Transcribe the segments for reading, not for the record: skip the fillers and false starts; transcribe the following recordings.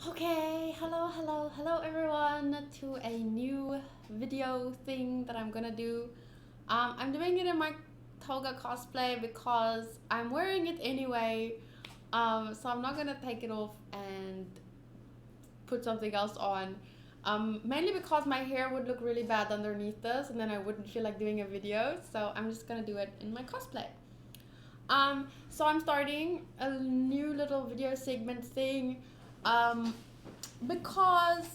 Okay, hello everyone to a new video thing that I'm gonna do. I'm doing it in my toga cosplay because I'm wearing it anyway. So I'm not gonna take it off and put something else on. Mainly because my hair would look really bad underneath this and then I wouldn't feel like doing a video. So I'm just gonna do it in my cosplay. So I'm starting a new little video segment thing. Um, because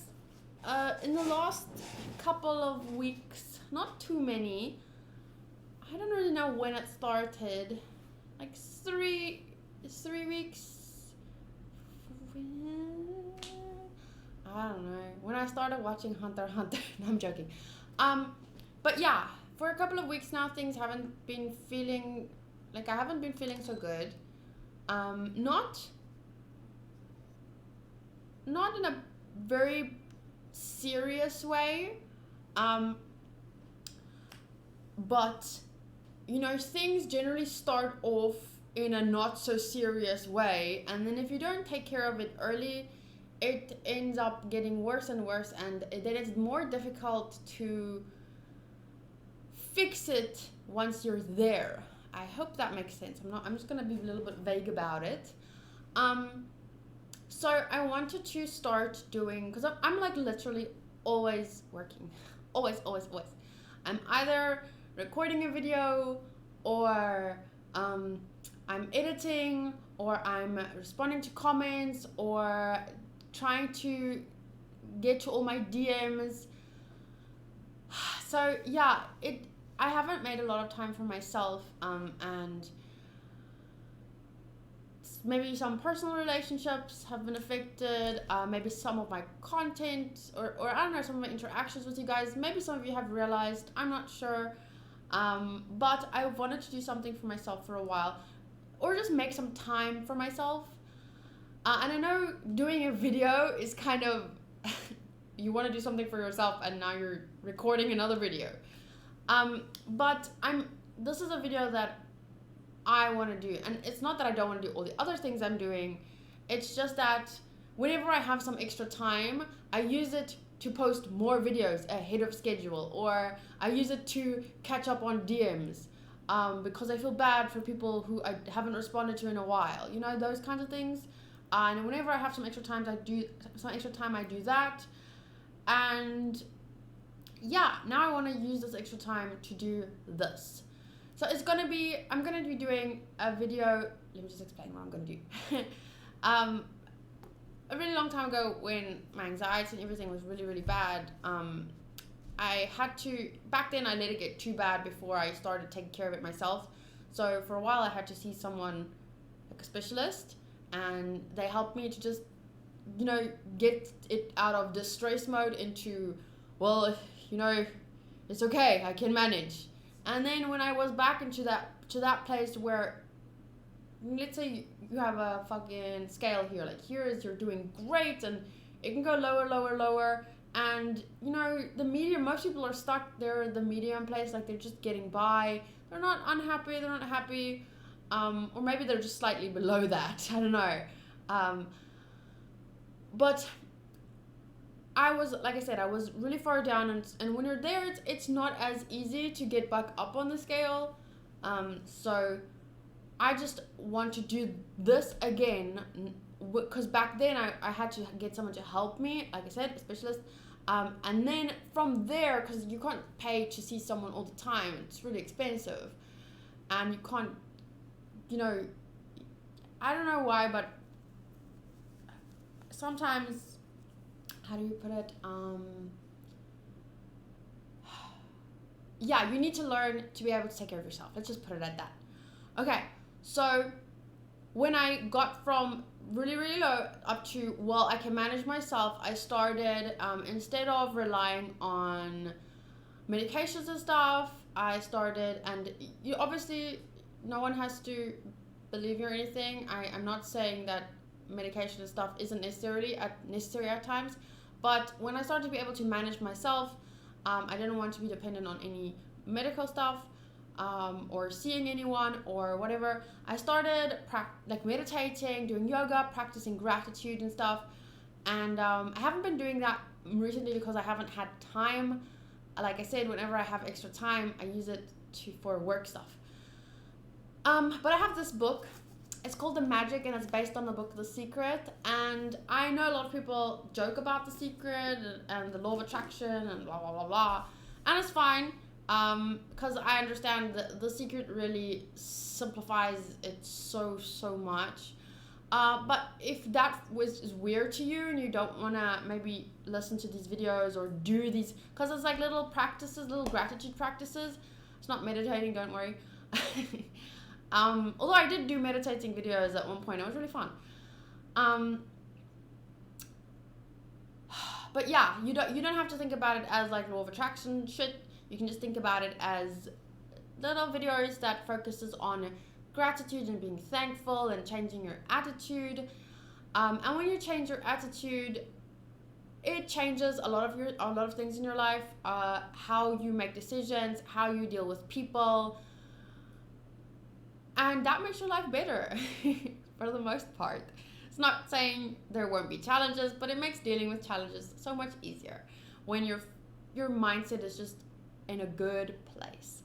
in the last couple of weeks, not too many, I don't really know when it started, like three weeks. I don't know when I started watching Hunter x Hunter. No, I'm joking. But yeah, for a couple of weeks now, things haven't been feeling like I haven't been feeling so good. Not in a very serious way, um, but things generally start off in a not so serious way, and then if you don't take care of it early, it ends up getting worse and worse, and then it's more difficult to fix it once you're there. I hope that makes sense. I'm just gonna be a little bit vague about it. So I wanted to start doing, because I'm like literally always working. Always. I'm either recording a video, or I'm editing, or I'm responding to comments, or trying to get to all my DMs. So yeah, I haven't made a lot of time for myself, and maybe some personal relationships have been affected, maybe some of my content, or I don't know, some of my interactions with you guys, maybe some of you have realized, I'm not sure, but I wanted to do something for myself for a while, or just make some time for myself, and I know doing a video is kind of you want to do something for yourself and now you're recording another video, but this is a video that I want to do. And it's not that I don't want to do all the other things I'm doing. It's just that whenever I have some extra time, I use it to post more videos ahead of schedule, or I use it to catch up on DMs, because I feel bad for people who I haven't responded to in a while. Those kinds of things. And whenever I have some extra time, I do that. And yeah, now I want to use this extra time to do this. So I'm gonna be doing a video. Let me just explain what I'm gonna do. um, a really long time ago, when my anxiety and everything was really, really bad, I had to, back then I let it get too bad before I started taking care of it myself. So for a while I had to see someone, like a specialist, and they helped me to just, get it out of distress mode into, well, it's okay, I can manage. And then when I was back into that place where, let's say you have a fucking scale here, like here is you're doing great, and it can go lower, and the medium, most people are stuck there in the medium place, like they're just getting by, they're not unhappy, they're not happy, or maybe they're just slightly below that, I don't know, but I was, like I said, I was really far down, and when you're there, it's not as easy to get back up on the scale. So I just want to do this again, because back then I had to get someone to help me, like I said, a specialist. And then from there, because you can't pay to see someone all the time, it's really expensive, and you can't, I don't know why, but sometimes, how do you put it? Yeah, you need to learn to be able to take care of yourself. Let's just put it at that. Okay, so when I got from really, really low up to, well, I can manage myself, I started, instead of relying on medications and stuff, I started, and you obviously, no one has to believe you or anything. I'm not saying that medication and stuff isn't necessary at times, but when I started to be able to manage myself, I didn't want to be dependent on any medical stuff, or seeing anyone or whatever. I started meditating, doing yoga, practicing gratitude and stuff, And I haven't been doing that recently because I haven't had time. Like I said, whenever I have extra time, I use it for work stuff. But I have this book. It's called The Magic, and it's based on the book The Secret. And I know a lot of people joke about The Secret and the law of attraction and blah blah blah blah, and it's fine. Because I understand that The Secret really simplifies it so much. But if that is weird to you and you don't want to maybe listen to these videos or do these, because it's like little practices, little gratitude practices. It's not meditating, don't worry. Although I did do meditating videos at one point, it was really fun. But yeah, you don't have to think about it as like law of attraction shit. You can just think about it as little videos that focuses on gratitude and being thankful and changing your attitude. And when you change your attitude, it changes a lot of things in your life. How you make decisions, how you deal with people. And that makes your life better for the most part. It's not saying there won't be challenges, but it makes dealing with challenges so much easier when your mindset is just in a good place.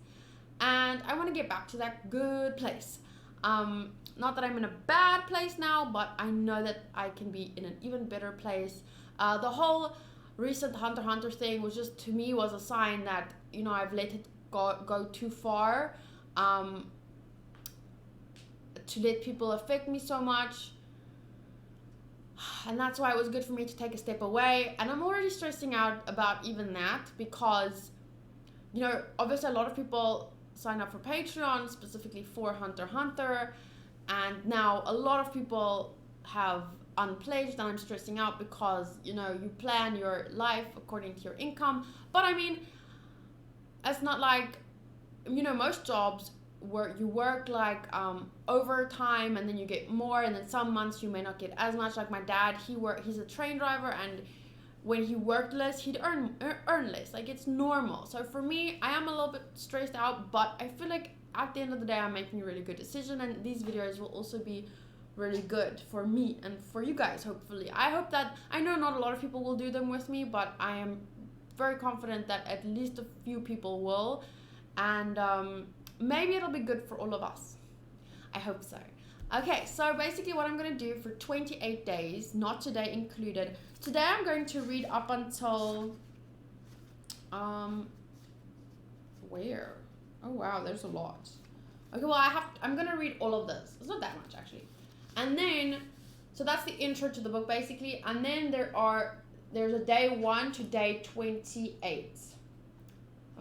And I want to get back to that good place. Not that I'm in a bad place now, but I know that I can be in an even better place. The whole recent Hunter x Hunter thing was just, to me, was a sign that, I've let it go too far. To let people affect me so much, and that's why it was good for me to take a step away. And I'm already stressing out about even that because, obviously a lot of people sign up for Patreon specifically for Hunter x Hunter, and now a lot of people have unpledged, and I'm stressing out because you plan your life according to your income. But I mean, it's not like most jobs where you work like overtime and then you get more, and then some months you may not get as much. Like my dad, he's a train driver, and when he worked less, he'd earn less. Like, it's normal. So for me, I am a little bit stressed out, but I feel like at the end of the day, I'm making a really good decision, and these videos will also be really good for me and for you guys, hopefully. I know not a lot of people will do them with me, but I am very confident that at least a few people will, and maybe it'll be good for all of us. I hope so. Okay, so basically what I'm going to do for 28 days, not today included. Today I'm going to read up until, where? Oh wow, there's a lot. Okay, well I'm going to read all of this. It's not that much actually. And then, so that's the intro to the book basically. And then there's a day 1 to day 28.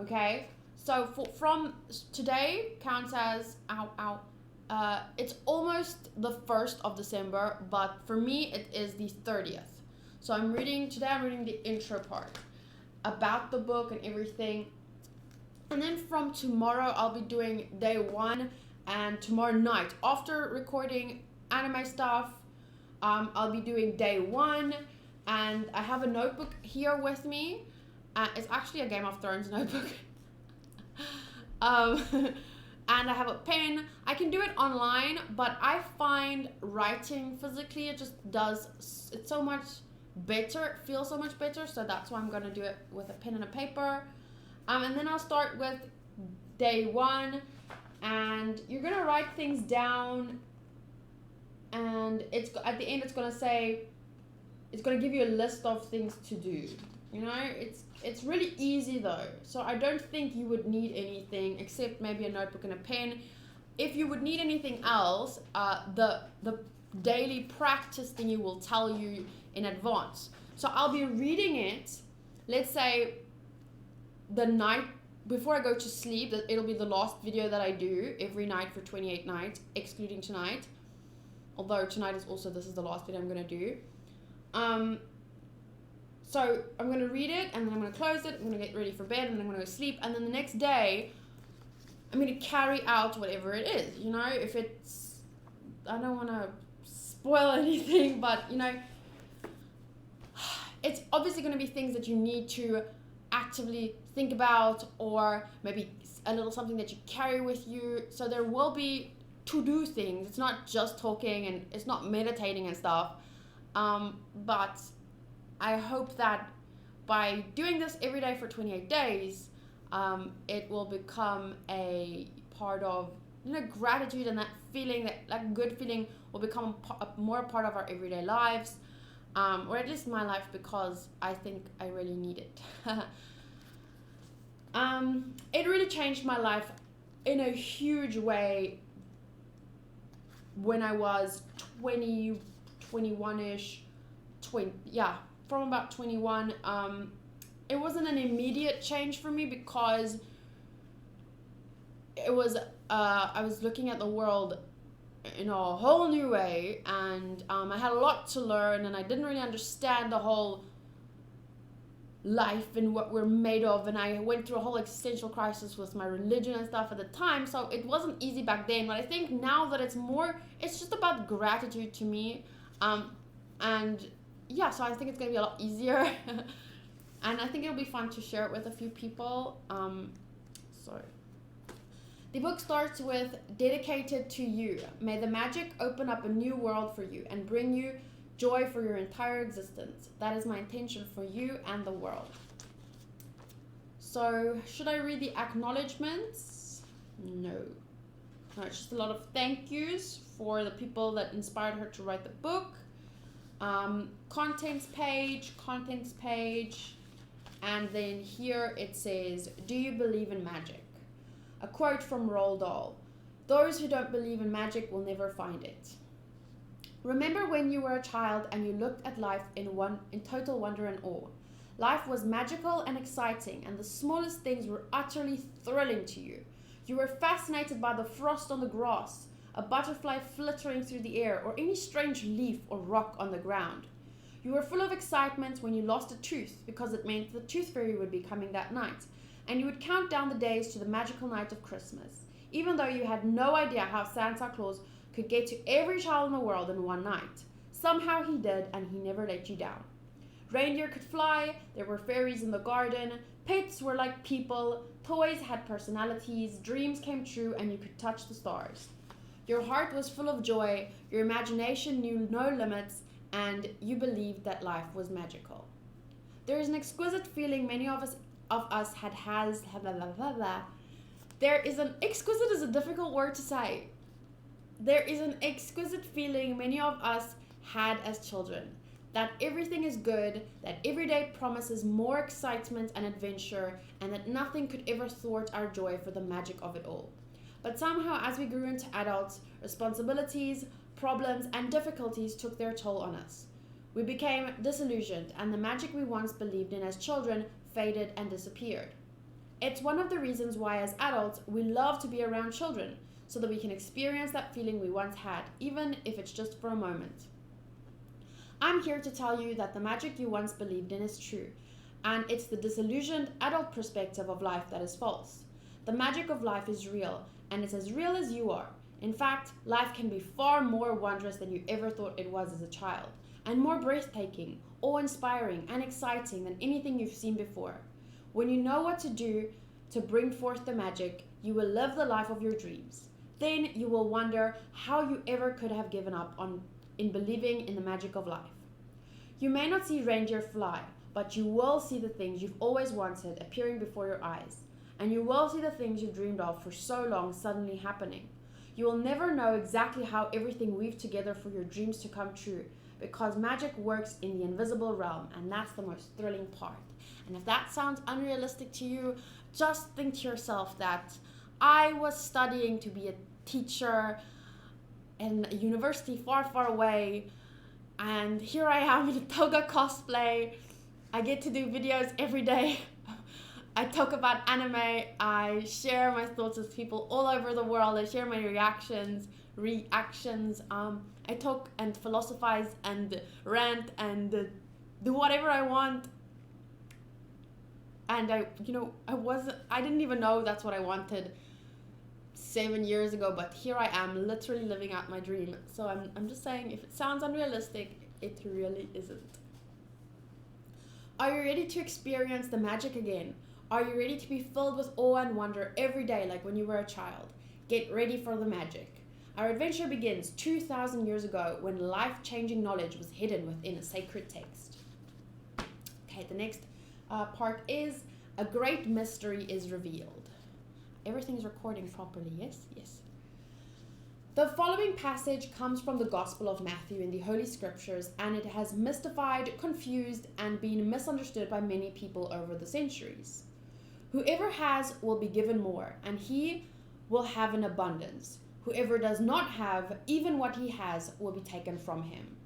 Okay? So from today counts as, it's almost the 1st of December, but for me it is the 30th. So today I'm reading the intro part about the book and everything. And then from tomorrow I'll be doing day 1, and tomorrow night after recording anime stuff, I'll be doing day 1, and I have a notebook here with me. It's actually a Game of Thrones notebook. And I have a pen. I can do it online, but I find writing physically, it's so much better. It feels so much better. So that's why I'm going to do it with a pen and a paper. And then I'll start with day 1, and you're going to write things down, and at the end it's going to give you a list of things to do. It's really easy though, so I don't think you would need anything except maybe a notebook and a pen. If you would need anything else, the daily practice thingy will tell you in advance. So I'll be reading it, let's say the night before I go to sleep. That it'll be the last video that I do every night for 28 nights, excluding tonight. Although tonight this is the last video I'm going to do. So I'm going to read it, and then I'm going to close it, I'm going to get ready for bed, and then I'm going to go sleep, and then the next day, I'm going to carry out whatever it is, if it's, I don't want to spoil anything, but, it's obviously going to be things that you need to actively think about, or maybe a little something that you carry with you, so there will be to-do things. It's not just talking, and it's not meditating and stuff, but I hope that by doing this every day for 28 days, it will become a part of, gratitude, and that feeling, that good feeling, will become more a part of our everyday lives, or at least my life, because I think I really need it. It really changed my life in a huge way when I was 20, 21-ish, from about 21. It wasn't an immediate change for me because it was I was looking at the world in a whole new way, and I had a lot to learn, and I didn't really understand the whole life and what we're made of, and I went through a whole existential crisis with my religion and stuff at the time, so it wasn't easy back then. But I think now that it's just about gratitude to me, and yeah, so I think it's gonna be a lot easier. And I think it'll be fun to share it with a few people. So the book starts with, dedicated to you. May the magic open up a new world for you and bring you joy for your entire existence. That is my intention for you and the world. So should I read the acknowledgements? No, it's just a lot of thank yous for the people that inspired her to write the book. Contents page, and then here it says, do you believe in magic? A quote from Roald Dahl. Those who don't believe in magic will never find it. Remember when you were a child and you looked at life in total wonder and awe. Life was magical and exciting, and the smallest things were utterly thrilling to you. You were fascinated by the frost on the grass, a butterfly flittering through the air, or any strange leaf or rock on the ground. You were full of excitement when you lost a tooth, because it meant the tooth fairy would be coming that night, and you would count down the days to the magical night of Christmas, even though you had no idea how Santa Claus could get to every child in the world in one night. Somehow he did, and he never let you down. Reindeer could fly, there were fairies in the garden, pets were like people, toys had personalities, dreams came true, and you could touch the stars. Your heart was full of joy, your imagination knew no limits, and you believed that life was magical. There is an exquisite feeling many of us has. There is an exquisite is a difficult word to say. There is an exquisite feeling many of us had as children, that everything is good, that every day promises more excitement and adventure, and that nothing could ever thwart our joy for the magic of it all. But somehow, as we grew into adults, responsibilities, problems, and difficulties took their toll on us. We became disillusioned, and the magic we once believed in as children faded and disappeared. It's one of the reasons why, as adults, we love to be around children, so that we can experience that feeling we once had, even if it's just for a moment. I'm here to tell you that the magic you once believed in is true, and it's the disillusioned adult perspective of life that is false. The magic of life is real, and it's as real as you are. In fact, life can be far more wondrous than you ever thought it was as a child, and more breathtaking, awe-inspiring, and exciting than anything you've seen before. When you know what to do to bring forth the magic, you will live the life of your dreams. Then you will wonder how you ever could have given up in believing in the magic of life. You may not see reindeer fly, but you will see the things you've always wanted appearing before your eyes, and you will see the things you've dreamed of for so long suddenly happening. You will never know exactly how everything weaved together for your dreams to come true, because magic works in the invisible realm, and that's the most thrilling part. And if that sounds unrealistic to you, just think to yourself that I was studying to be a teacher in a university far, far away, and here I am in a toga cosplay. I get to do videos every day. I talk about anime. I share my thoughts with people all over the world. I share my reactions. I talk and philosophize and rant and do whatever I want. And I didn't even know that's what I wanted 7 years ago, but here I am literally living out my dream. So I'm just saying, if it sounds unrealistic, it really isn't. Are you ready to experience the magic again? Are you ready to be filled with awe and wonder every day like when you were a child? Get ready for the magic. Our adventure begins 2,000 years ago when life-changing knowledge was hidden within a sacred text. Okay, the next part is a great mystery is revealed. Everything's recording properly, yes? Yes. The following passage comes from the Gospel of Matthew in the Holy Scriptures, and it has mystified, confused, and been misunderstood by many people over the centuries. Whoever has will be given more, and he will have an abundance. Whoever does not have, even what he has will be taken from him.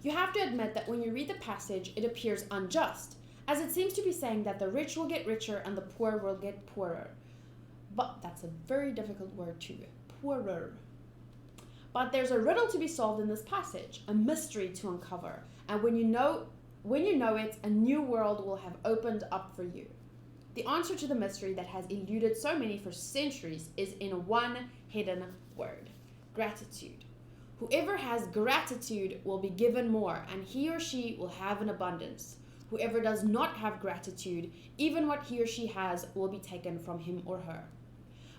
You have to admit that when you read the passage, it appears unjust, as it seems to be saying that the rich will get richer and the poor will get poorer. But that's a very difficult word too, poorer. But there's a riddle to be solved in this passage, a mystery to uncover, and when you know it, a new world will have opened up for you. The answer to the mystery that has eluded so many for centuries is in one hidden word: gratitude. Whoever has gratitude will be given more, and he or she will have an abundance. Whoever does not have gratitude, even what he or she has will be taken from him or her.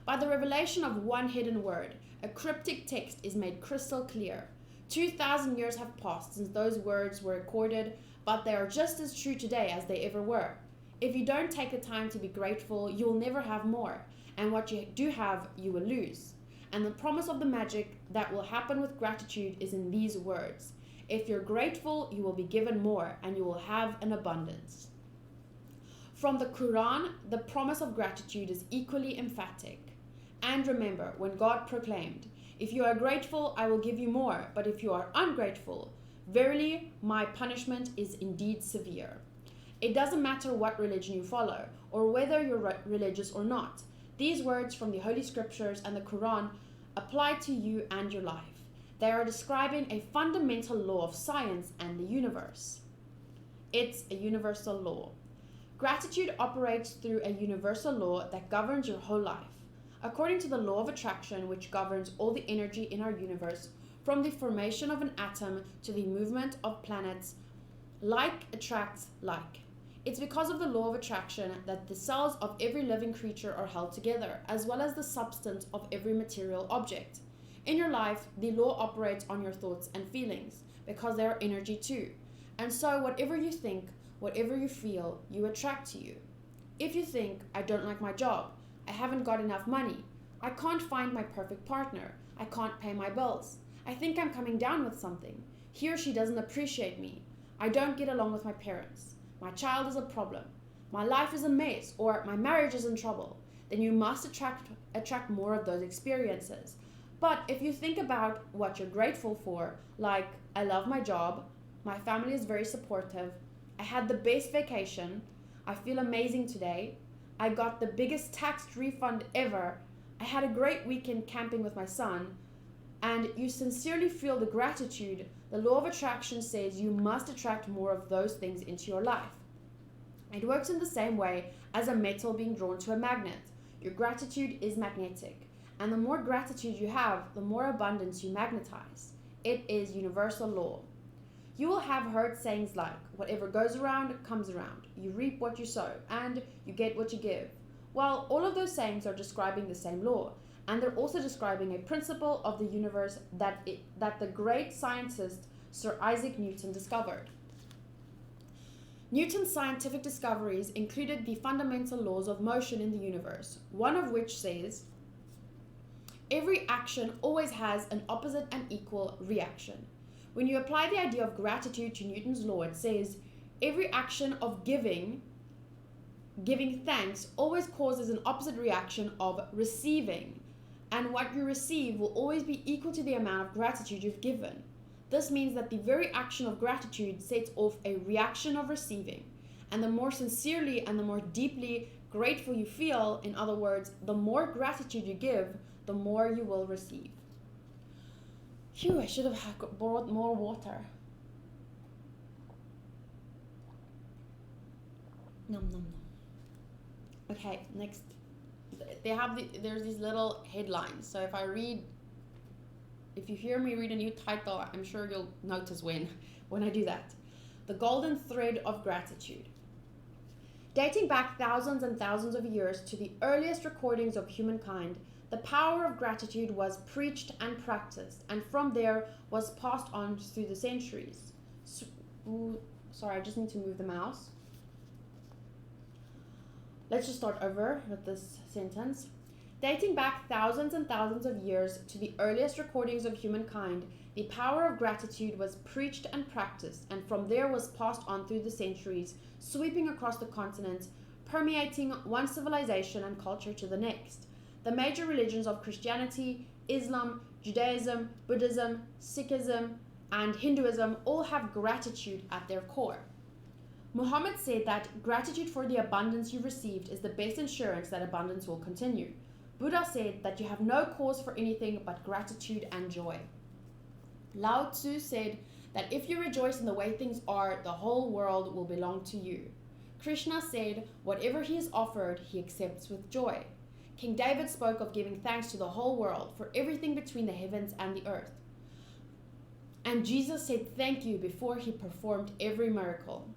By the revelation of one hidden word, a cryptic text is made crystal clear. 2,000 years have passed since those words were recorded, but they are just as true today as they ever were. If you don't take the time to be grateful, you will never have more, and what you do have, you will lose. And the promise of the magic that will happen with gratitude is in these words: if you're grateful, you will be given more, and you will have an abundance. From the Quran, the promise of gratitude is equally emphatic. And remember, when God proclaimed, "If you are grateful, I will give you more, but if you are ungrateful, verily, my punishment is indeed severe." It doesn't matter what religion you follow, or whether you're religious or not. These words from the Holy Scriptures and the Quran apply to you and your life. They are describing a fundamental law of science and the universe. It's a universal law. Gratitude operates through a universal law that governs your whole life. According to the law of attraction, which governs all the energy in our universe, from the formation of an atom to the movement of planets, like attracts like. It's because of the law of attraction that the cells of every living creature are held together, as well as the substance of every material object. In your life, the law operates on your thoughts and feelings, because they are energy too. And so whatever you think, whatever you feel, you attract to you. If you think, "I don't like my job, I haven't got enough money, I can't find my perfect partner, I can't pay my bills, I think I'm coming down with something, he or she doesn't appreciate me, I don't get along with my parents, my child is a problem, my life is a mess, or my marriage is in trouble," then you must attract more of those experiences. But if you think about what you're grateful for, like, "I love my job, my family is very supportive, I had the best vacation, I feel amazing today, I got the biggest tax refund ever, I had a great weekend camping with my son," and you sincerely feel the gratitude, the law of attraction says you must attract more of those things into your life. It works in the same way as a metal being drawn to a magnet. Your gratitude is magnetic, and the more gratitude you have, the more abundance you magnetize. It is universal law. You will have heard sayings like, "Whatever goes around comes around. You reap what you sow, and you get what you give." Well, all of those sayings are describing the same law, and they're also describing a principle of the universe that the great scientist Sir Isaac Newton discovered. Newton's scientific discoveries included the fundamental laws of motion in the universe, one of which says, "Every action always has an opposite and equal reaction." When you apply the idea of gratitude to Newton's law, it says, every action of giving thanks always causes an opposite reaction of receiving, and what you receive will always be equal to the amount of gratitude you've given. This means that the very action of gratitude sets off a reaction of receiving, and the more sincerely and the more deeply grateful you feel, in other words, the more gratitude you give, the more you will receive. Phew, I should have brought more water. Nom nom nom. Okay, next. There's these little headlines. So if you hear me read a new title, I'm sure you'll notice when I do that. The golden thread of gratitude. Dating back thousands and thousands of years to the earliest recordings of humankind, the power of gratitude was preached and practiced, and from there was passed on through the centuries. Sorry, I just need to move the mouse. Let's just start over with this sentence. Dating back thousands and thousands of years to the earliest recordings of humankind, the power of gratitude was preached and practiced, and from there was passed on through the centuries, sweeping across the continent, permeating one civilization and culture to the next. The major religions of Christianity, Islam, Judaism, Buddhism, Sikhism, and Hinduism all have gratitude at their core. Muhammad said that gratitude for the abundance you received is the best insurance that abundance will continue. Buddha said that you have no cause for anything but gratitude and joy. Lao Tzu said that if you rejoice in the way things are, the whole world will belong to you. Krishna said, whatever he is offered, he accepts with joy. King David spoke of giving thanks to the whole world for everything between the heavens and the earth. And Jesus said thank you before he performed every miracle.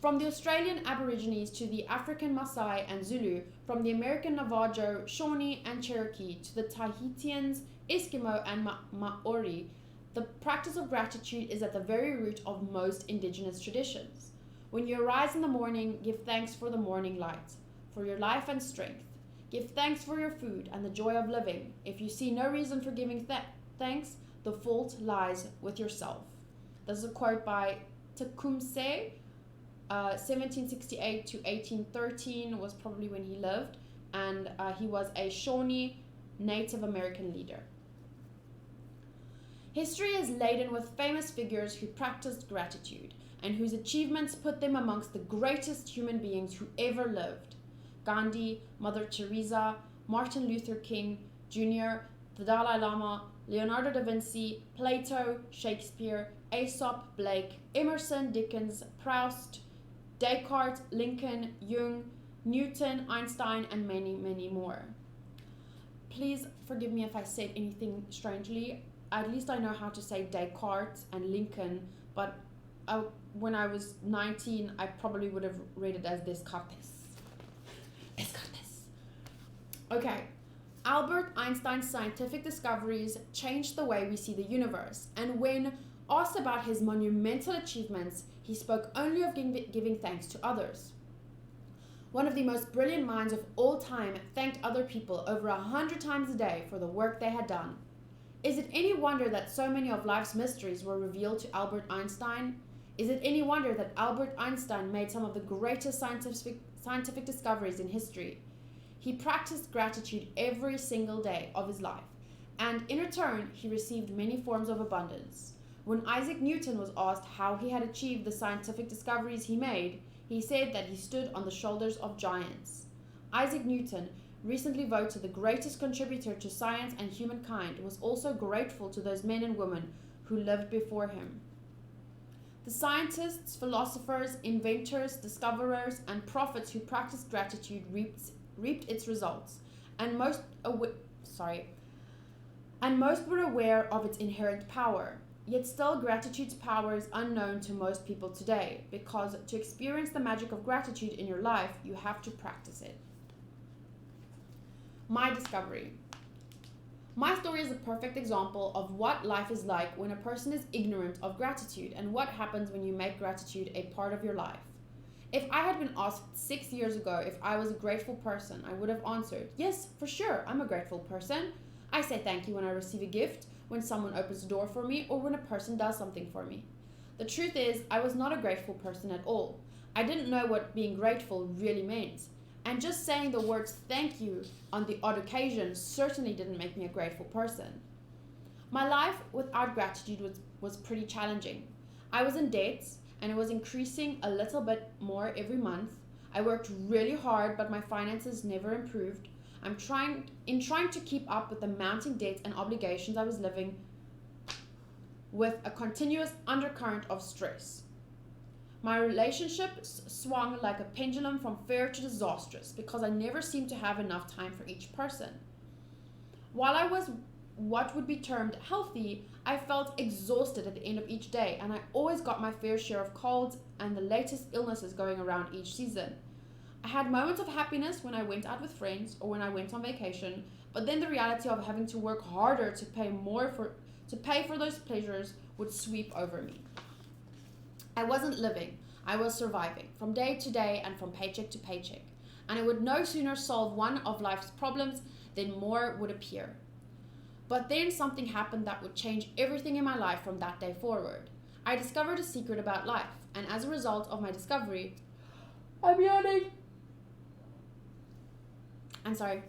From the Australian Aborigines to the African Maasai and Zulu, from the American Navajo, Shawnee, and Cherokee to the Tahitians, Eskimo, and Maori, the practice of gratitude is at the very root of most indigenous traditions. When you arise in the morning, give thanks for the morning light, for your life and strength. Give thanks for your food and the joy of living. If you see no reason for giving thanks, the fault lies with yourself. This is a quote by Tecumseh. 1768 to 1813 was probably when he lived, and he was a Shawnee Native American leader. History is laden with famous figures who practiced gratitude and whose achievements put them amongst the greatest human beings who ever lived. Gandhi, Mother Teresa, Martin Luther King Jr., the Dalai Lama, Leonardo da Vinci, Plato, Shakespeare, Aesop, Blake, Emerson, Dickens, Proust, Descartes, Lincoln, Jung, Newton, Einstein, and many, many more. Please forgive me if I said anything strangely. At least I know how to say Descartes and Lincoln, but when I was 19, I probably would have read it as Descartes. Descartes. Okay. Albert Einstein's scientific discoveries changed the way we see the universe, and when asked about his monumental achievements, he spoke only of giving thanks to others. One of the most brilliant minds of all time thanked other people over 100 times a day for the work they had done. Is it any wonder that so many of life's mysteries were revealed to Albert Einstein? Is it any wonder that Albert Einstein made some of the greatest scientific discoveries in history? He practiced gratitude every single day of his life, and in return, he received many forms of abundance. When Isaac Newton was asked how he had achieved the scientific discoveries he made, he said that he stood on the shoulders of giants. Isaac Newton, recently voted the greatest contributor to science and humankind, was also grateful to those men and women who lived before him. The scientists, philosophers, inventors, discoverers, and prophets who practiced gratitude reaped its results, and most were aware of its inherent power. Yet still, gratitude's power is unknown to most people today, because to experience the magic of gratitude in your life, you have to practice it. My discovery. My story is a perfect example of what life is like when a person is ignorant of gratitude and what happens when you make gratitude a part of your life. If I had been asked 6 years ago if I was a grateful person, I would have answered, yes, for sure, I'm a grateful person. I say thank you when I receive a gift, when someone opens a door for me, or when a person does something for me. The truth is, I was not a grateful person at all. I didn't know what being grateful really meant. And just saying the words thank you on the odd occasion certainly didn't make me a grateful person. My life without gratitude was pretty challenging. I was in debt, and it was increasing a little bit more every month. I worked really hard, but my finances never improved. In trying to keep up with the mounting debt and obligations, I was living with a continuous undercurrent of stress. My relationships swung like a pendulum from fair to disastrous because I never seemed to have enough time for each person. While I was what would be termed healthy, I felt exhausted at the end of each day, and I always got my fair share of colds and the latest illnesses going around each season. I had moments of happiness when I went out with friends or when I went on vacation, but then the reality of having to work harder to pay for those pleasures would sweep over me. I wasn't living, I was surviving, from day to day and from paycheck to paycheck. and I would no sooner solve one of life's problems than more would appear. But then something happened that would change everything in my life from that day forward. I discovered a secret about life, and as a result of my discovery, I'm yawning. I'm sorry.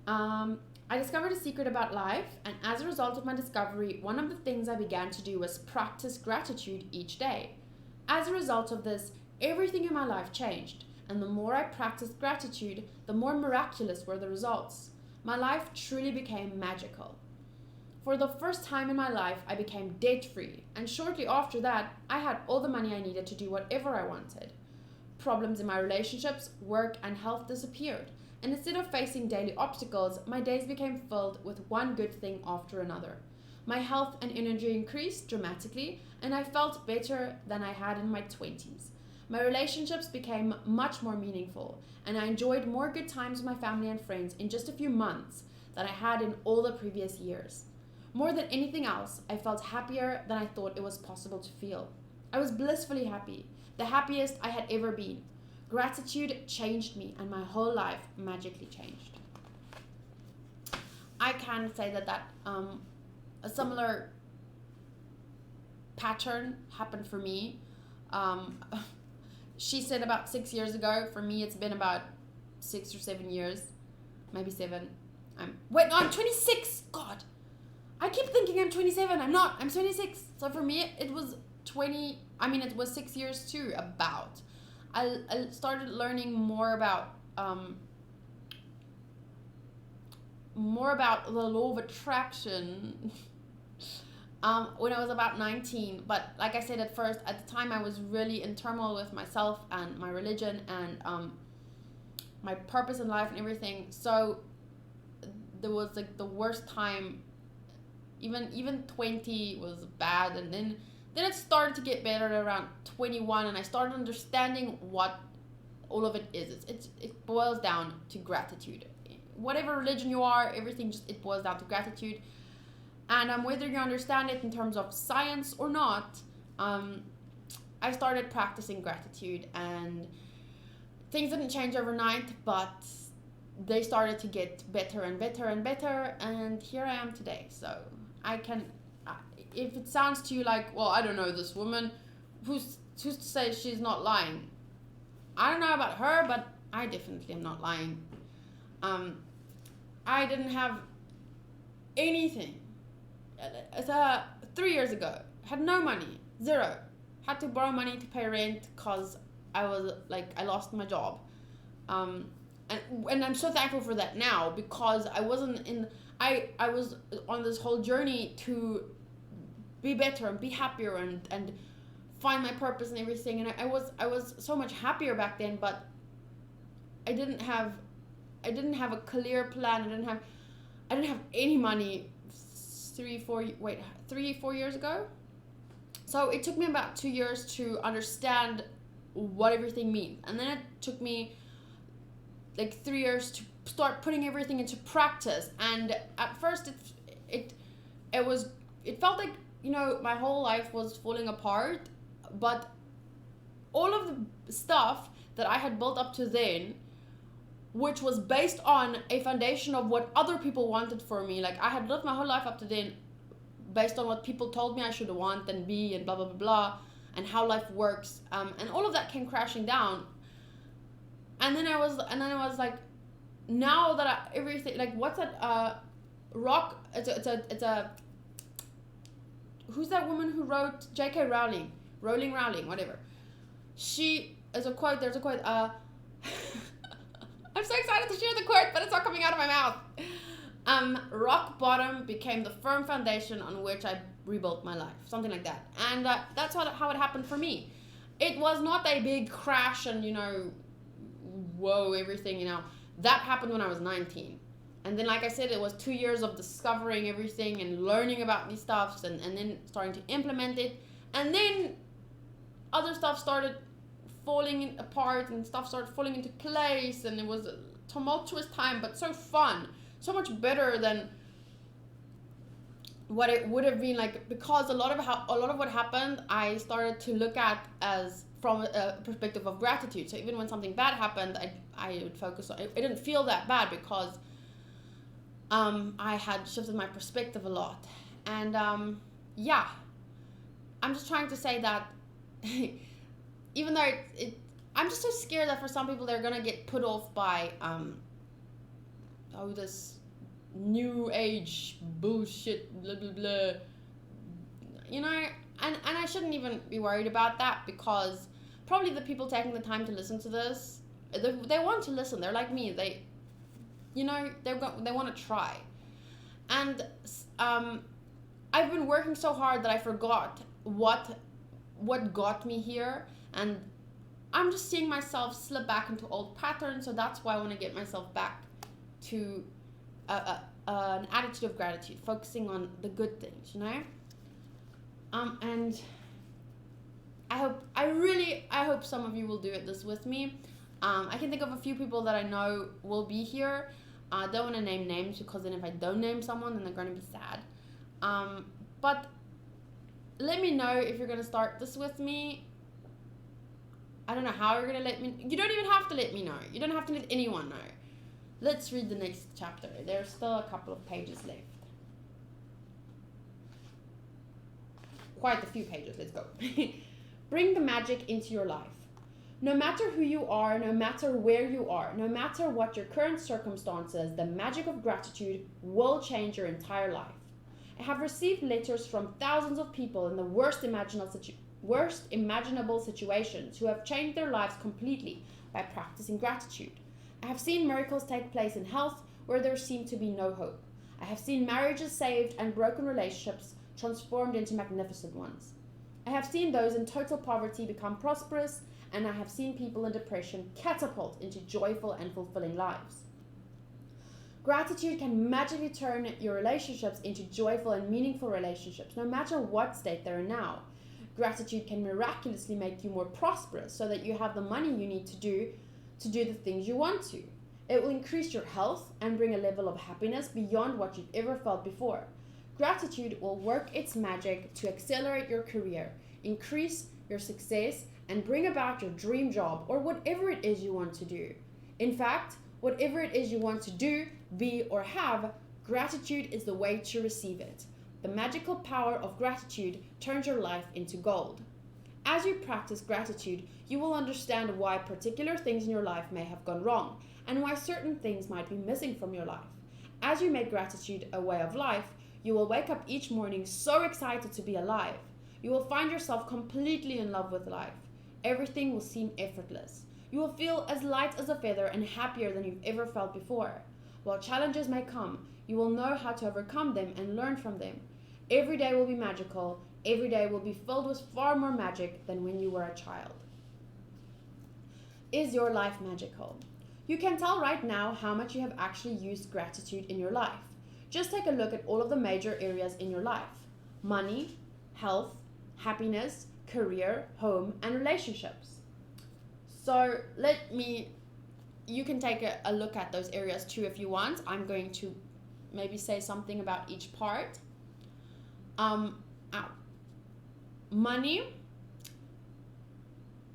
I discovered a secret about life, and as a result of my discovery, one of the things I began to do was practice gratitude each day. As a result of this, everything in my life changed, and the more I practiced gratitude, the more miraculous were the results. My life truly became magical. For the first time in my life, I became debt-free, and shortly after that, I had all the money I needed to do whatever I wanted. Problems in my relationships, work, and health disappeared, and instead of facing daily obstacles, my days became filled with one good thing after another. My health and energy increased dramatically, and I felt better than I had in my 20s. My relationships became much more meaningful, and I enjoyed more good times with my family and friends in just a few months than I had in all the previous years. More than anything else, I felt happier than I thought it was possible to feel. I was blissfully happy, the happiest I had ever been. Gratitude changed me, and my whole life magically changed. I can say that a similar pattern happened for me. She said about 6 years ago. For me, it's been about 6 or 7 years, maybe 7. I'm 26. God, I keep thinking I'm 27. I'm not. I'm 26. So for me, it was 20. I mean, it was 6 years too. About. I started learning more about the law of attraction when I was about 19. But like I said at the time, I was really in turmoil with myself and my religion and my purpose in life and everything. So there was like the worst time. Even 20 was bad, and then it started to get better at around 21, and I started understanding what all of it is. It boils down to gratitude. Whatever religion you are, everything it boils down to gratitude. And whether you understand it in terms of science or not, I started practicing gratitude, and things didn't change overnight, but they started to get better and better and better, and here I am today. So I can, if it sounds to you like, well, I don't know this woman, who's to say she's not lying? I don't know about her, but I definitely am not lying. I didn't have anything. 3 years ago, had no money, zero. Had to borrow money to pay rent because I lost my job. And I'm so thankful for that now, because I was on this whole journey to be better and be happier and find my purpose and everything, and I was so much happier back then, but I didn't have a clear plan. I didn't have any money 3-4 years ago. So it took me about 2 years to understand what everything means, and then it took me like 3 years to start putting everything into practice. And at first it felt like, my whole life was falling apart, but all of the stuff that I had built up to then, which was based on a foundation of what other people wanted for me, like I had lived my whole life up to then based on what people told me I should want and be and blah blah blah blah, and how life works, and all of that came crashing down. And then I was like, now that everything, like, what's that rock, it's a who's that woman who wrote J.K. Rowling, whatever. There's a quote, I'm so excited to share the quote, but it's not coming out of my mouth. Rock bottom became the firm foundation on which I rebuilt my life, something like that. And that's how it happened for me. It was not a big crash and, whoa, everything, that happened when I was 19. And then, like I said, it was 2 years of discovering everything and learning about these stuffs, and then starting to implement it. And then other stuff started falling apart and stuff started falling into place, and it was a tumultuous time, but so fun, so much better than what it would have been like, because a lot of what happened I started to look at as from a perspective of gratitude. So even when something bad happened, I would focus on it. It didn't feel that bad because I had shifted my perspective a lot. And yeah, I'm just trying to say that even though I'm just so scared that for some people they're gonna get put off by this new age bullshit, blah blah blah, you know. And I shouldn't even be worried about that, because probably the people taking the time to listen to this, they want to listen. They're like me. They, you know, they want to try. And I've been working so hard that I forgot what got me here, and I'm just seeing myself slip back into old patterns. So that's why I want to get myself back to an attitude of gratitude, focusing on the good things, you know. And I hope some of you will do this with me. I can think of a few people that I know will be here. I don't want to name names, because then if I don't name someone, then they're going to be sad. But let me know if you're going to start this with me. I don't know how you're going to let me. You don't even have to let me know. You don't have to let anyone know. Let's read the next chapter. There's still a couple of pages left. Quite a few pages. Let's go. Bring the magic into your life. No matter who you are, no matter where you are, no matter what your current circumstances, the magic of gratitude will change your entire life. I have received letters from thousands of people in the worst imaginable situations who have changed their lives completely by practicing gratitude. I have seen miracles take place in health where there seemed to be no hope. I have seen marriages saved and broken relationships transformed into magnificent ones. I have seen those in total poverty become prosperous, and I have seen people in depression catapult into joyful and fulfilling lives. Gratitude can magically turn your relationships into joyful and meaningful relationships, no matter what state they're in now. Gratitude can miraculously make you more prosperous so that you have the money you need to do the things you want to. It will increase your health and bring a level of happiness beyond what you've ever felt before. Gratitude will work its magic to accelerate your career, increase your success, and bring about your dream job or whatever it is you want to do. In fact, whatever it is you want to do, be, or have, gratitude is the way to receive it. The magical power of gratitude turns your life into gold. As you practice gratitude, you will understand why particular things in your life may have gone wrong and why certain things might be missing from your life. As you make gratitude a way of life, you will wake up each morning so excited to be alive. You will find yourself completely in love with life. Everything will seem effortless. You will feel as light as a feather and happier than you've ever felt before. While challenges may come, you will know how to overcome them and learn from them. Every day will be magical. Every day will be filled with far more magic than when you were a child. Is your life magical? You can tell right now how much you have actually used gratitude in your life. Just take a look at all of the major areas in your life: money, health, happiness, career, home, and relationships. So you can take a look at those areas too if you want. I'm going to maybe say something about each part. Money.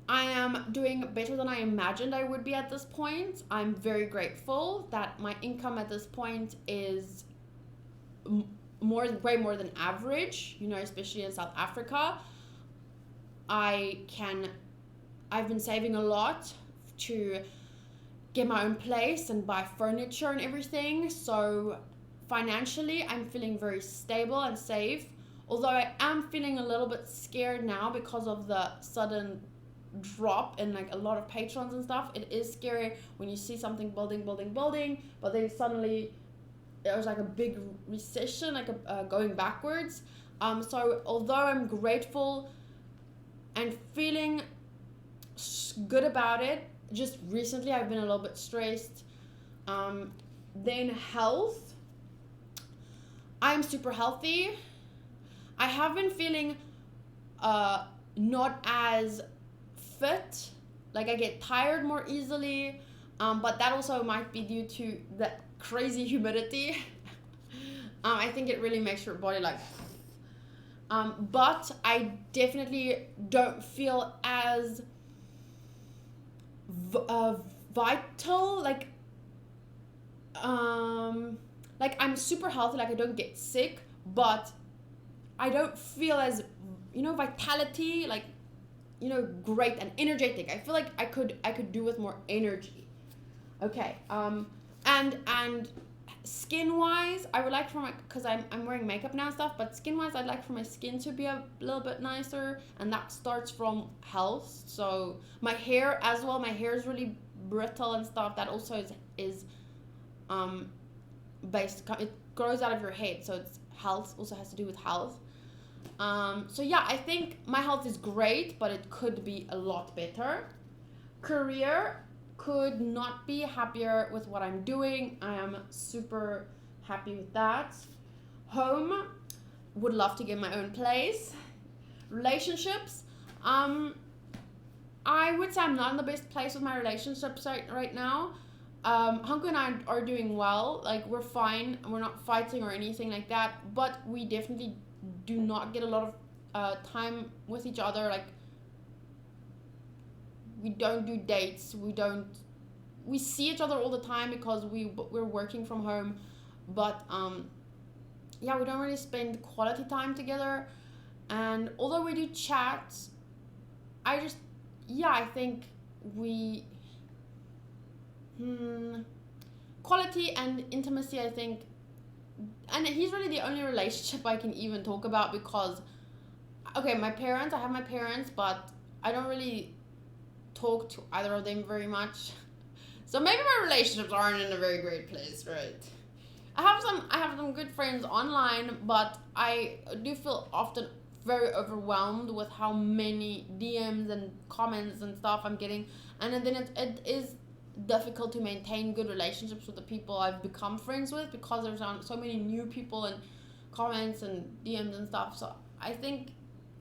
I am doing better than I imagined I would be at this point. I'm very grateful that my income at this point is way more than average, especially in South Africa. I've been saving a lot to get my own place and buy furniture and everything. So financially, I'm feeling very stable and safe. Although I am feeling a little bit scared now because of the sudden drop in a lot of patrons and stuff. It is scary when you see something building, but then suddenly there's a big recession, going backwards. So although I'm grateful and feeling good about it, just recently I've been a little bit stressed. Then health. I'm super healthy. I have been feeling not as fit. I get tired more easily, but that also might be due to the crazy humidity. I think it really makes your body but I definitely don't feel as v- vital, like I'm super healthy, like I don't get sick, but I don't feel as, vitality, like, great and energetic. I feel like I could do with more energy. Okay. And skin wise, I would like for my, because I'm wearing makeup now and stuff, but skin wise, I'd like for my skin to be a little bit nicer, and that starts from health. So my hair as well, my hair is really brittle and stuff. That also is um based, it grows out of your head, so it's health, also has to do with health. So yeah, I think my health is great, but it could be a lot better. Career, could not be happier with what I'm doing. I am super happy with that. Home, would love to get my own place. Relationships, I would say I'm not in the best place with my relationships right now. Hanko and I are doing well. Like, we're fine. We're not fighting or anything like that. But we definitely do not get a lot of time with each other. Like, we don't do dates. We see each other all the time because we're working from home. But yeah, we don't really spend quality time together. And although we do chat, I think we quality and intimacy, I think. And he's really the only relationship I can even talk about, because okay, I have my parents, but I don't really talk to either of them very much. So maybe my relationships aren't in a very great place, right? I have some good friends online, but I do feel often very overwhelmed with how many DMs and comments and stuff I'm getting, and then it is difficult to maintain good relationships with the people I've become friends with, because there's so many new people and comments and DMs and stuff. So I think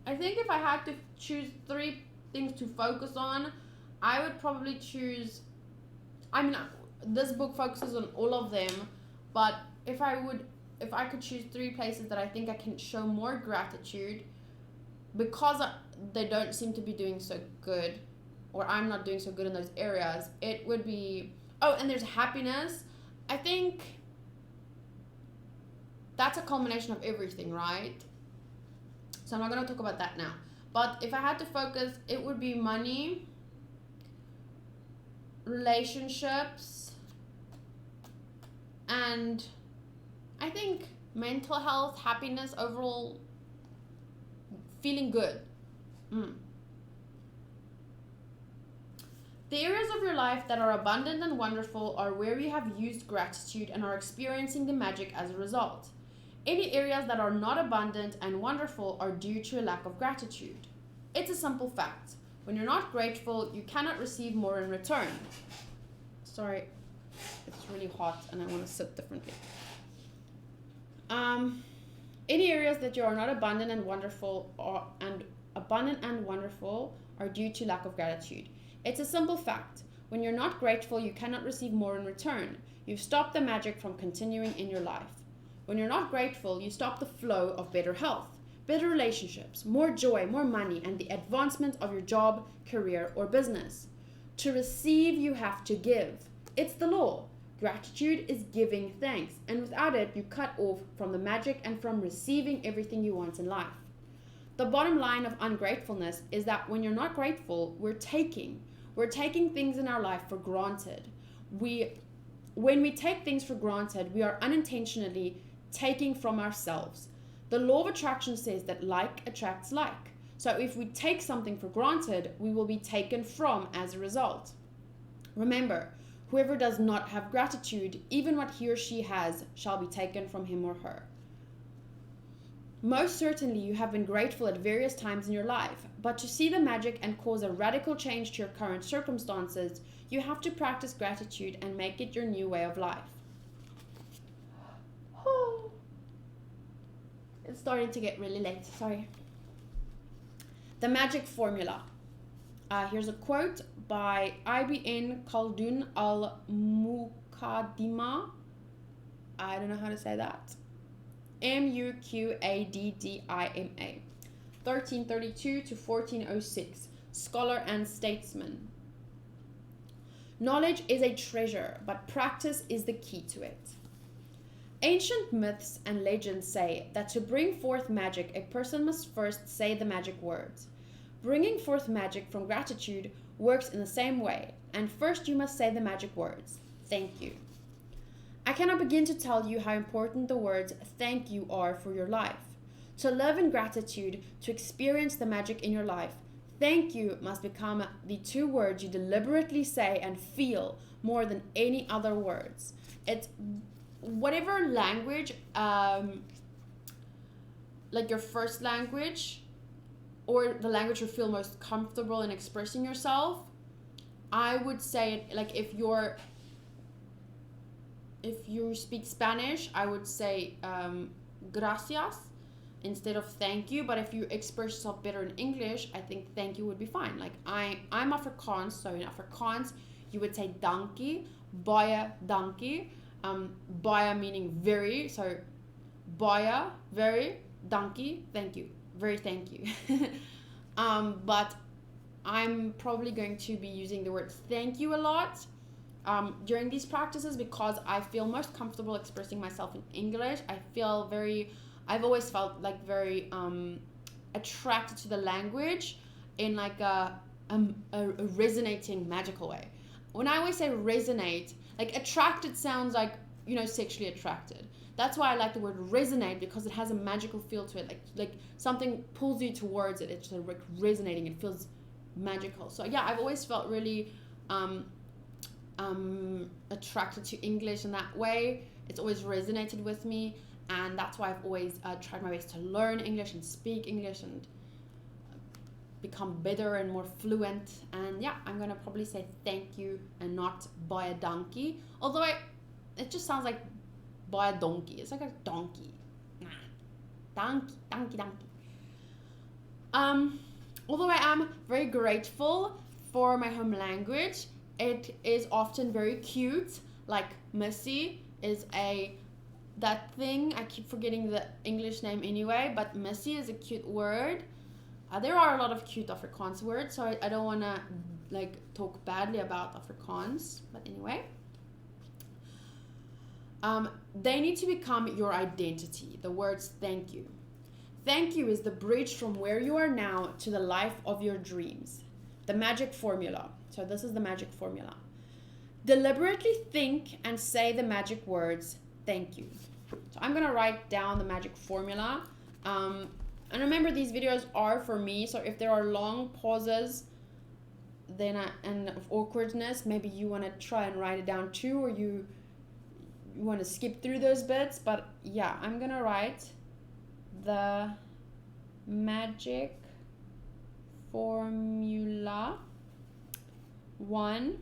if I had to choose three things to focus on, I would probably choose. I mean, this book focuses on all of them, but if I could choose three places that I think I can show more gratitude, because they don't seem to be doing so good, or I'm not doing so good in those areas, it would be, oh, and there's happiness. I think that's a culmination of everything, right? So I'm not going to talk about that now. But if I had to focus, it would be money, relationships, and I think mental health, happiness, overall feeling good. The areas of your life that are abundant and wonderful are where you have used gratitude and are experiencing the magic as a result. Any areas that are not abundant and wonderful are due to a lack of gratitude. It's a simple fact. When you're not grateful, you cannot receive more in return. Sorry, it's really hot and I want to sit differently. Any areas that you are not abundant and wonderful are due to lack of gratitude. It's a simple fact. When you're not grateful, you cannot receive more in return. You've stopped the magic from continuing in your life. When you're not grateful, you stop the flow of better health, better relationships, more joy, more money, and the advancement of your job, career, or business. To receive, you have to give. It's the law. Gratitude is giving thanks, and without it, you cut off from the magic and from receiving everything you want in life. The bottom line of ungratefulness is that when you're not grateful, we're taking things in our life for granted. When we take things for granted, we are unintentionally taking from ourselves. The law of attraction says that like attracts like. So if we take something for granted, we will be taken from as a result. Remember, whoever does not have gratitude, even what he or she has, shall be taken from him or her. Most certainly you have been grateful at various times in your life, but to see the magic and cause a radical change to your current circumstances, you have to practice gratitude and make it your new way of life. It's starting to get really late, sorry. The magic formula. Here's a quote by Ibn Khaldun al-Muqaddimah. I don't know how to say that. Muqaddima, 1332 to 1406, scholar and statesman. Knowledge is a treasure, but practice is the key to it. Ancient myths and legends say that to bring forth magic, a person must first say the magic words. Bringing forth magic from gratitude works in the same way, and first you must say the magic words. Thank you. I cannot begin to tell you how important the words thank you are for your life. To live in gratitude, to experience the magic in your life, thank you must become the two words you deliberately say and feel more than any other words. It's whatever language, like your first language, or the language you feel most comfortable in expressing yourself. I would say it like if you speak Spanish, I would say gracias instead of thank you. But if you express yourself better in English, I think thank you would be fine. Like I'm Afrikaans, so in Afrikaans you would say dankie, baie dankie. Baie meaning very, so baie, very, dankie, thank you, very thank you. But I'm probably going to be using the word thank you a lot during these practices because I feel most comfortable expressing myself in English. I've always felt like very attracted to the language in like a resonating magical way. When I always say resonate, like attracted sounds like, you know, sexually attracted. That's why I like the word resonate, because it has a magical feel to it. Like something pulls you towards it. It's sort of like resonating. It feels magical. So yeah, I've always felt really attracted to English in that way. It's always resonated with me, and that's why I've always tried my best to learn English and speak English and become better and more fluent. And yeah, I'm gonna probably say thank you and not buy a donkey, although it just sounds like buy a donkey. It's like a donkey. Nah, donkey. Although I am very grateful for my home language, it is often very cute. Like Missy is that thing, I keep forgetting the English name anyway, but Missy is a cute word. There are a lot of cute Afrikaans words, so I don't want to like talk badly about Afrikaans, but anyway. They need to become your identity. The words thank you. Thank you is the bridge from where you are now to the life of your dreams. The magic formula. So this is the magic formula. Deliberately think and say the magic words thank you. So I'm going to write down the magic formula. And remember, these videos are for me, so if there are long pauses and of awkwardness, maybe you want to try and write it down too, or you want to skip through those bits. But yeah, I'm going to write the magic formula. 1.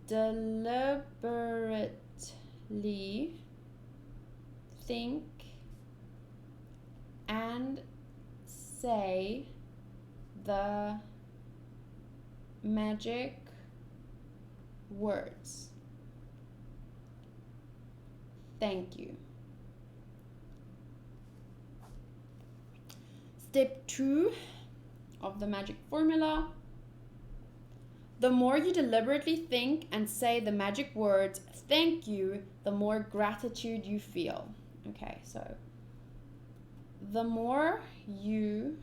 Deliberately think and say the magic words. Thank you. Step 2 of the magic formula. The more you deliberately think and say the magic words thank you, the more gratitude you feel. Okay, so the more you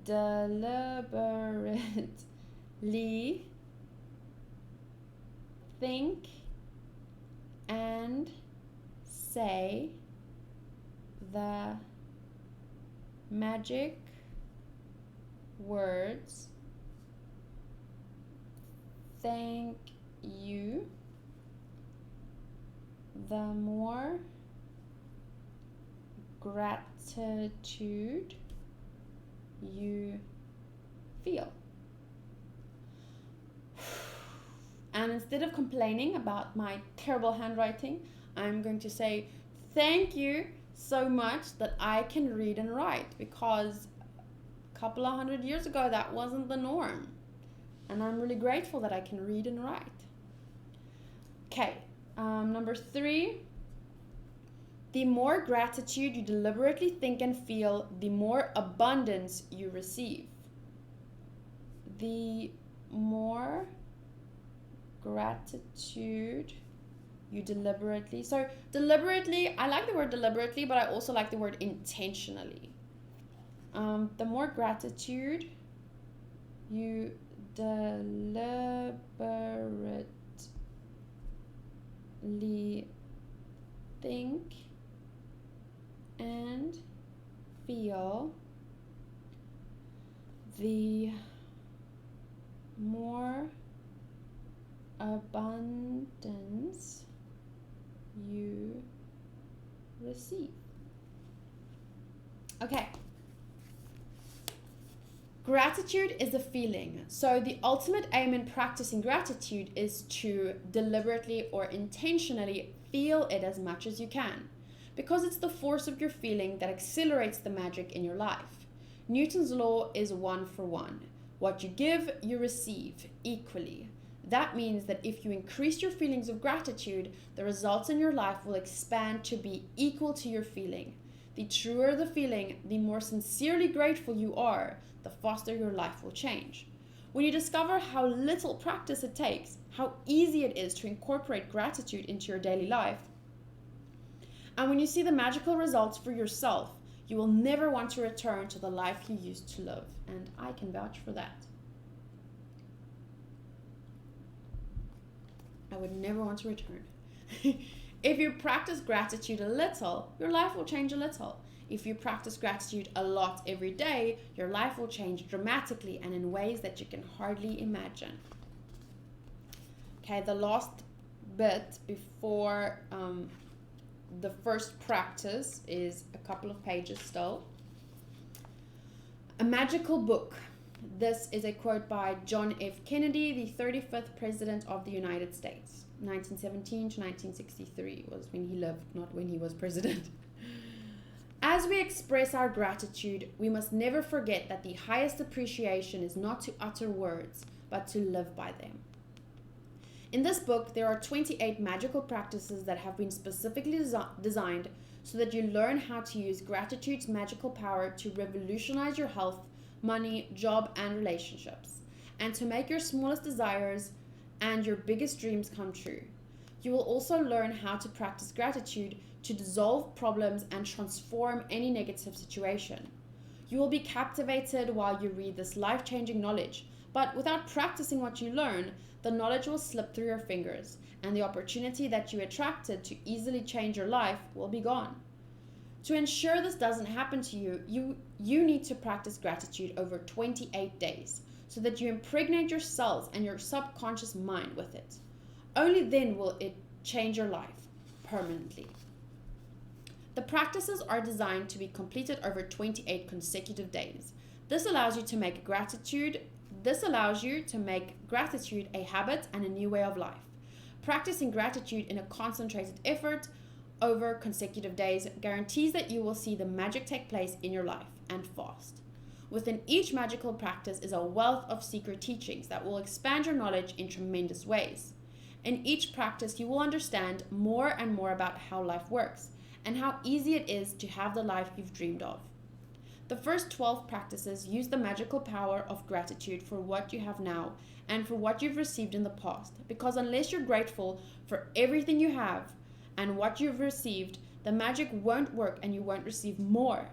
deliberately think and say the magic words thank you, the more gratitude you feel. And instead of complaining about my terrible handwriting, I'm going to say thank you so much that I can read and write, because a couple of 100 years ago that wasn't the norm. And I'm really grateful that I can read and write. Okay, number 3. The more gratitude you deliberately think and feel, the more abundance you receive. The more gratitude you deliberately. So deliberately, I like the word deliberately, but I also like the word intentionally. The more gratitude you deliberately think and feel, the more abundance you receive. Okay. Gratitude is a feeling. So the ultimate aim in practicing gratitude is to deliberately or intentionally feel it as much as you can, because it's the force of your feeling that accelerates the magic in your life. Newton's law is 1 for 1. What you give, you receive equally. That means that if you increase your feelings of gratitude, the results in your life will expand to be equal to your feeling. The truer the feeling, the more sincerely grateful you are, the faster your life will change. When you discover how little practice it takes, how easy it is to incorporate gratitude into your daily life, and when you see the magical results for yourself, you will never want to return to the life you used to live. And I can vouch for that. I would never want to return. If you practice gratitude a little, your life will change a little. If you practice gratitude a lot every day, your life will change dramatically and in ways that you can hardly imagine. Okay, the last bit before the first practice is a couple of pages still. A magical book. This is a quote by John F. Kennedy, the 35th President of the United States. 1917 to 1963 was when he lived, not when he was president. As we express our gratitude, we must never forget that the highest appreciation is not to utter words, but to live by them. In this book, there are 28 magical practices that have been specifically designed so that you learn how to use gratitude's magical power to revolutionize your health, money, job, and relationships, and to make your smallest desires and your biggest dreams come true. You will also learn how to practice gratitude to dissolve problems and transform any negative situation. You will be captivated while you read this life-changing knowledge, but without practicing what you learn, the knowledge will slip through your fingers, and the opportunity that you attracted to easily change your life will be gone. To ensure this doesn't happen to you, you need to practice gratitude over 28 days so that you impregnate your cells and your subconscious mind with it. Only then will it change your life permanently. The practices are designed to be completed over 28 consecutive days. This allows you to make gratitude a habit and a new way of life. Practicing gratitude in a concentrated effort over consecutive days guarantees that you will see the magic take place in your life, and fast. Within each magical practice is a wealth of secret teachings that will expand your knowledge in tremendous ways. In each practice, you will understand more and more about how life works and how easy it is to have the life you've dreamed of. The first 12 practices use the magical power of gratitude for what you have now and for what you've received in the past, because unless you're grateful for everything you have and what you've received, the magic won't work and you won't receive more.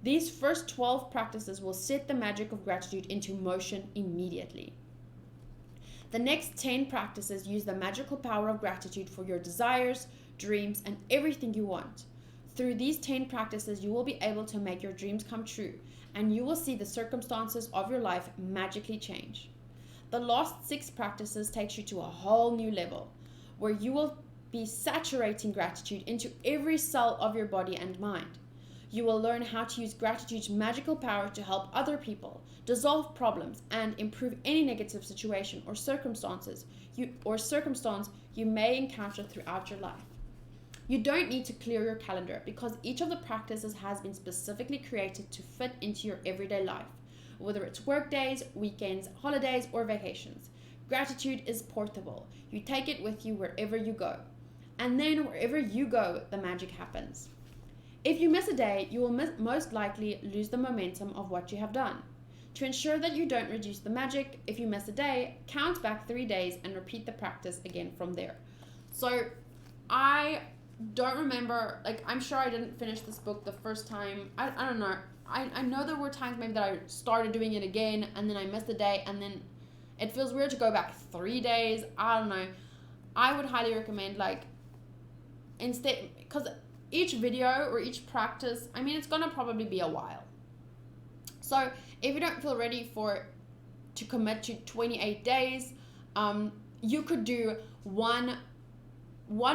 These first 12 practices will set the magic of gratitude into motion immediately. The next 10 practices use the magical power of gratitude for your desires, dreams, and everything you want. Through these 10 practices, you will be able to make your dreams come true, and you will see the circumstances of your life magically change. The last 6 practices takes you to a whole new level, where you will be saturating gratitude into every cell of your body and mind. You will learn how to use gratitude's magical power to help other people, dissolve problems, and improve any negative situation or circumstance you may encounter throughout your life. You don't need to clear your calendar because each of the practices has been specifically created to fit into your everyday life, whether it's work days, weekends, holidays, or vacations. Gratitude is portable. You take it with you wherever you go. And then wherever you go, the magic happens. If you miss a day, you will most likely lose the momentum of what you have done. To ensure that you don't reduce the magic, if you miss a day, count back 3 days and repeat the practice again from there. So I don't remember, like, I'm sure I didn't finish this book the first time. I don't know. I know there were times maybe that I started doing it again and then I missed a day, and then it feels weird to go back 3 days. I don't know. I would highly recommend, like, instead, because each video or each practice, I mean, it's gonna probably be a while. So if you don't feel ready to commit to 28 days, you could do one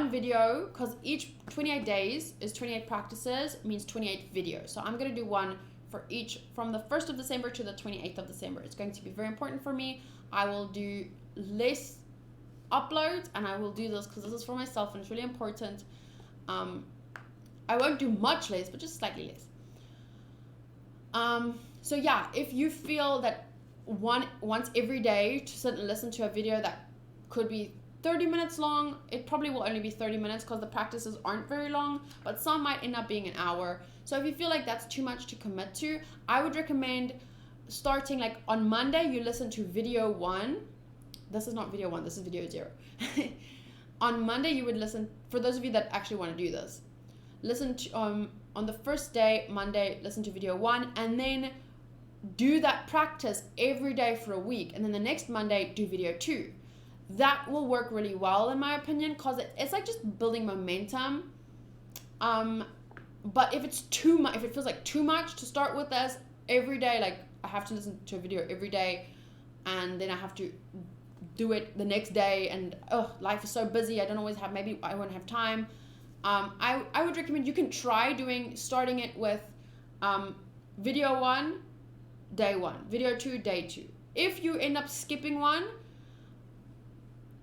video, because each 28 days is 28 practices, means 28 videos. So I'm going to do one for each from the 1st of December to the 28th of December. It's going to be very important for me. I will do less uploads, and I will do this because this is for myself and it's really important. I won't do much less, but just slightly less. So yeah, if you feel that once every day to sit and listen to a video that could be 30 minutes long, it probably will only be 30 minutes because the practices aren't very long, but some might end up being an hour. So if you feel like that's too much to commit to, I would recommend starting, like, on Monday, you listen to video 1. This is not video 1, this is video 0. On Monday, you would listen, for those of you that actually want to do this, listen to, on the first day, Monday, listen to video 1, and then do that practice every day for a week, and then the next Monday, do video 2. That will work really well, in my opinion, because it's like just building momentum. But if it's too much, if it feels like too much to start with this every day, like I have to listen to a video every day and then I have to do it the next day, and life is so busy, I don't always have, maybe I won't have time. I would recommend you can try starting it with video 1, day 1, video 2, day 2. If you end up skipping one,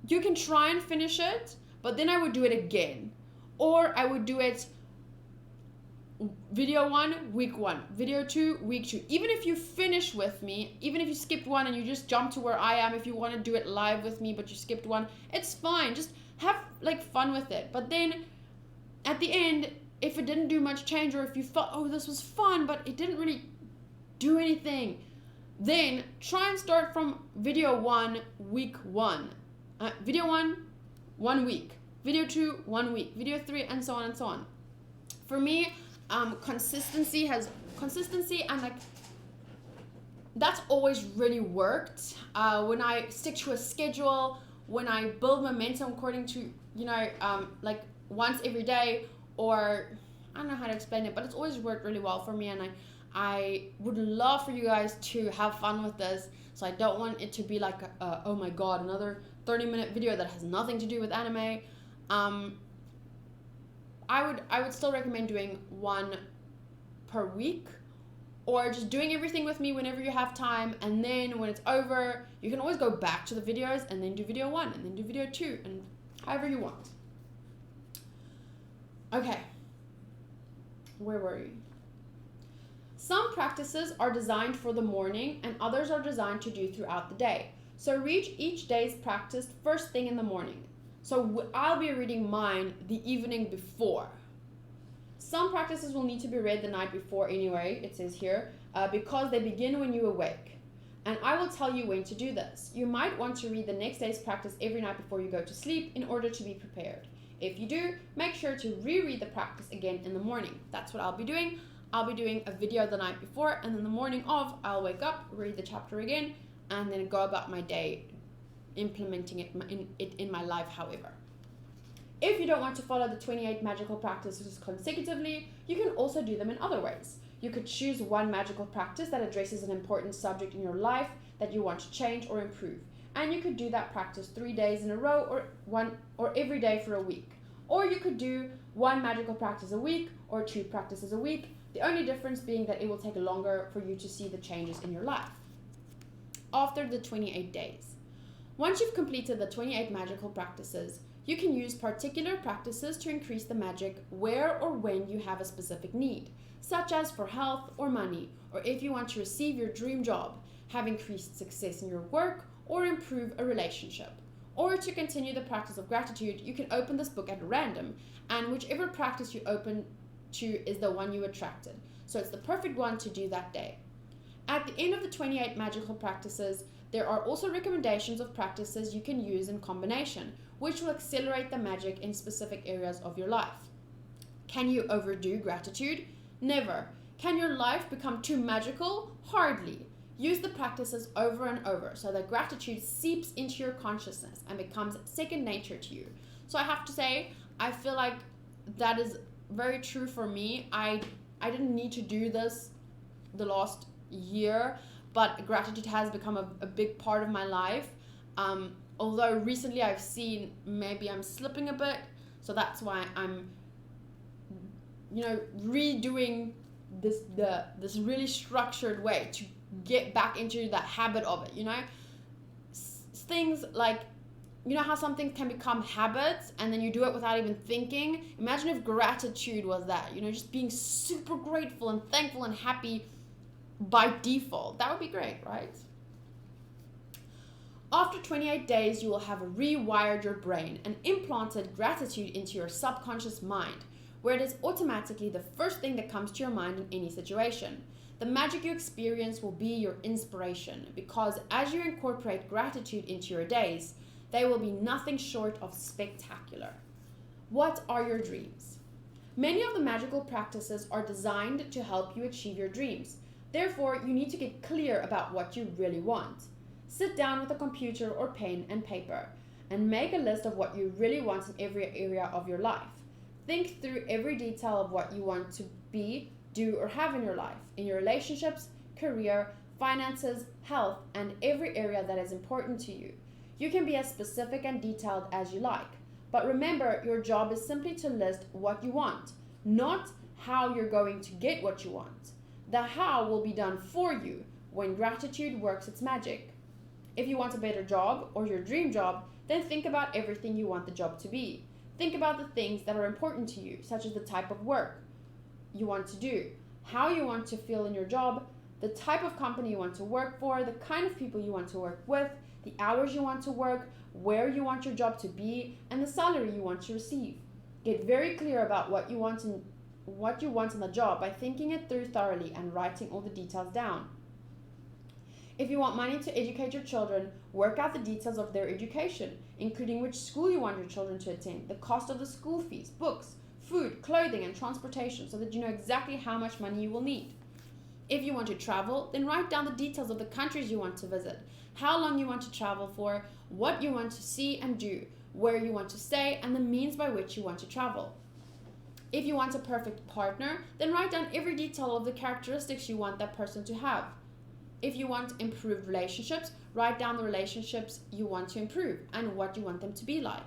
you can try and finish it, but then I would do it again. Or I would do it video 1, week 1, video 2, week 2. Even if you finish with me, even if you skipped one and you just jump to where I am, if you want to do it live with me but you skipped one, it's fine. Just have like fun with it. But then at the end, if it didn't do much change, or if you felt, oh, this was fun, but it didn't really do anything, then try and start from video 1, week 1. Video 1, 1 week. Video 2, 1 week. Video 3, and so on and so on. For me, consistency and like that's always really worked. When I stick to a schedule, when I build momentum according to, like once every day, or I don't know how to explain it, but it's always worked really well for me, and I would love for you guys to have fun with this. So I don't want it to be like, oh my god, another 30-minute video that has nothing to do with anime. I would still recommend doing one per week, or just doing everything with me whenever you have time, and then when it's over, you can always go back to the videos and then do video 1 and then do video 2, and however you want. Okay, where were you? Some practices are designed for the morning and others are designed to do throughout the day. So read each day's practice first thing in the morning. So I'll be reading mine the evening before. Some practices will need to be read the night before anyway, it says here, because they begin when you awake. And I will tell you when to do this. You might want to read the next day's practice every night before you go to sleep in order to be prepared. If you do, make sure to reread the practice again in the morning. That's what I'll be doing. I'll be doing a video the night before, and then the morning of, I'll wake up, read the chapter again, and then go about my day implementing it in my life, however. If you don't want to follow the 28 magical practices consecutively, you can also do them in other ways. You could choose one magical practice that addresses an important subject in your life that you want to change or improve. And you could do that practice 3 days in a row, or every day for a week. Or you could do one magical practice a week or 2 practices a week. The only difference being that it will take longer for you to see the changes in your life. After the 28 days. Once you've completed the 28 magical practices, you can use particular practices to increase the magic where or when you have a specific need, such as for health or money, or if you want to receive your dream job, have increased success in your work, or improve a relationship. Or to continue the practice of gratitude, you can open this book at random, and whichever practice you open to is the one you attracted. So it's the perfect one to do that day. At the end of the 28 magical practices, there are also recommendations of practices you can use in combination, which will accelerate the magic in specific areas of your life. Can you overdo gratitude? Never. Can your life become too magical? Hardly. Use the practices over and over so that gratitude seeps into your consciousness and becomes second nature to you. So I have to say, I feel like that is very true for me. I didn't need to do this the last year, but gratitude has become a big part of my life. Although recently I've seen maybe I'm slipping a bit, so that's why I'm, redoing this really structured way to get back into that habit of it. Things like, how some things can become habits and then you do it without even thinking. Imagine if gratitude was that, just being super grateful and thankful and happy by default. That would be great, right? After 28 days, you will have rewired your brain and implanted gratitude into your subconscious mind, where it is automatically the first thing that comes to your mind in any situation. The magic you experience will be your inspiration, because as you incorporate gratitude into your days, they will be nothing short of spectacular. What are your dreams? Many of the magical practices are designed to help you achieve your dreams. Therefore, you need to get clear about what you really want. Sit down with a computer or pen and paper and make a list of what you really want in every area of your life. Think through every detail of what you want to be, do, or have in your life, in your relationships, career, finances, health, and every area that is important to you. You can be as specific and detailed as you like, but remember, your job is simply to list what you want, not how you're going to get what you want. The how will be done for you when gratitude works its magic. If you want a better job or your dream job, then think about everything you want the job to be. Think about the things that are important to you, such as the type of work you want to do, how you want to feel in your job, the type of company you want to work for, the kind of people you want to work with, the hours you want to work, where you want your job to be, and the salary you want to receive. Get very clear about what you want in the job by thinking it through thoroughly and writing all the details down. If you want money to educate your children, work out the details of their education, including which school you want your children to attend, the cost of the school fees, books, food, clothing, and transportation, so that you know exactly how much money you will need. If you want to travel, then write down the details of the countries you want to visit, how long you want to travel for, what you want to see and do, where you want to stay, and the means by which you want to travel. If you want a perfect partner, then write down every detail of the characteristics you want that person to have. If you want improved relationships, write down the relationships you want to improve and what you want them to be like.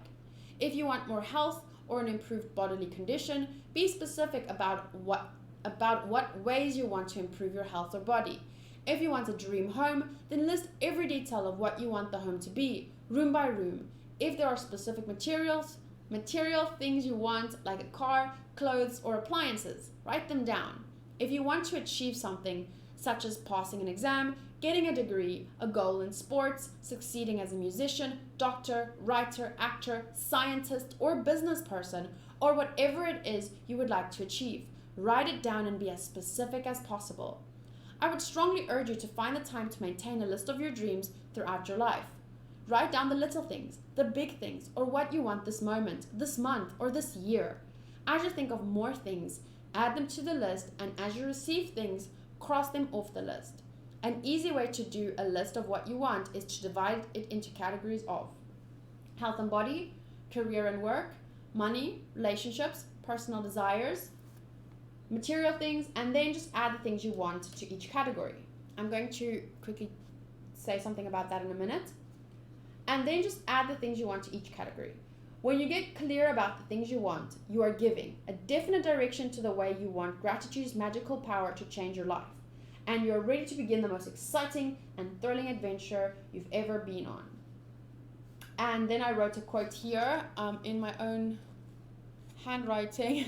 If you want more health or an improved bodily condition, be specific about what ways you want to improve your health or body. If you want a dream home, then list every detail of what you want the home to be, room by room. If there are specific material things you want, like a car, clothes, or appliances, write them down. If you want to achieve something, such as passing an exam, getting a degree, a goal in sports, succeeding as a musician, doctor, writer, actor, scientist, or business person, or whatever it is you would like to achieve, write it down and be as specific as possible. I would strongly urge you to find the time to maintain a list of your dreams throughout your life. Write down the little things, the big things, or what you want this moment, this month, or this year. As you think of more things, add them to the list, and as you receive things, cross them off the list. An easy way to do a list of what you want is to divide it into categories of health and body, career and work, money, relationships, personal desires, material things, and then just add the things you want to each category. I'm going to quickly say something about that in a minute. And then just add the things you want to each category. When you get clear about the things you want, you are giving a definite direction to the way you want gratitude's magical power to change your life. And you're ready to begin the most exciting and thrilling adventure you've ever been on. And then I wrote a quote here in my own handwriting.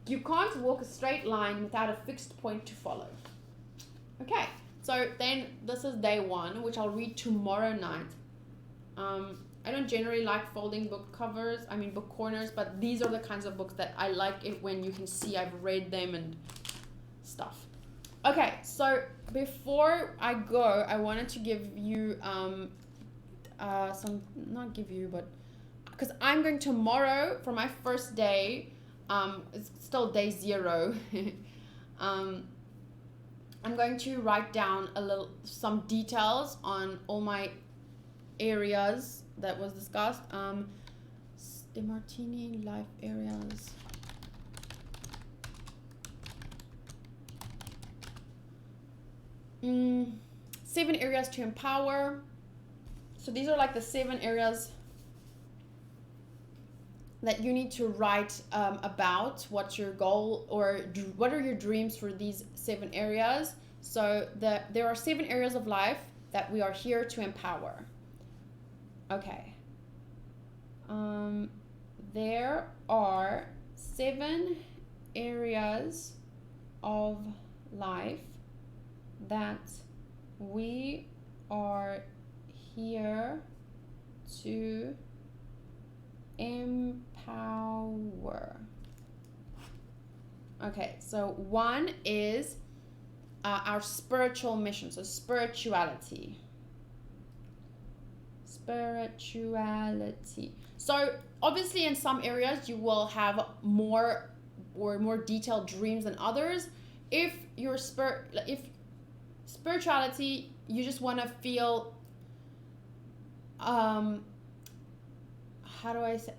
You can't walk a straight line without a fixed point to follow. Okay, so then this is day one, which I'll read tomorrow night. I don't generally like folding book corners, but these are the kinds of books that I like it when you can see I've read them and stuff. Okay, so before I go, I wanted to give you some, not give you, but because I'm going tomorrow for my first day. It's still day 0. um, I'm going to write down some details on all my areas that was discussed. The Martini life areas. Mm, 7 areas to empower. So these are like the 7 areas that you need to write about what's your goal or what are your dreams for these 7 areas. So there are 7 areas of life that we are here to empower. Okay. There are 7 areas of life that we are here to empower. Okay, so 1 is our spiritual mission, so spirituality. So obviously in some areas you will have more detailed dreams than others. If spirituality, you just want to feel how do I say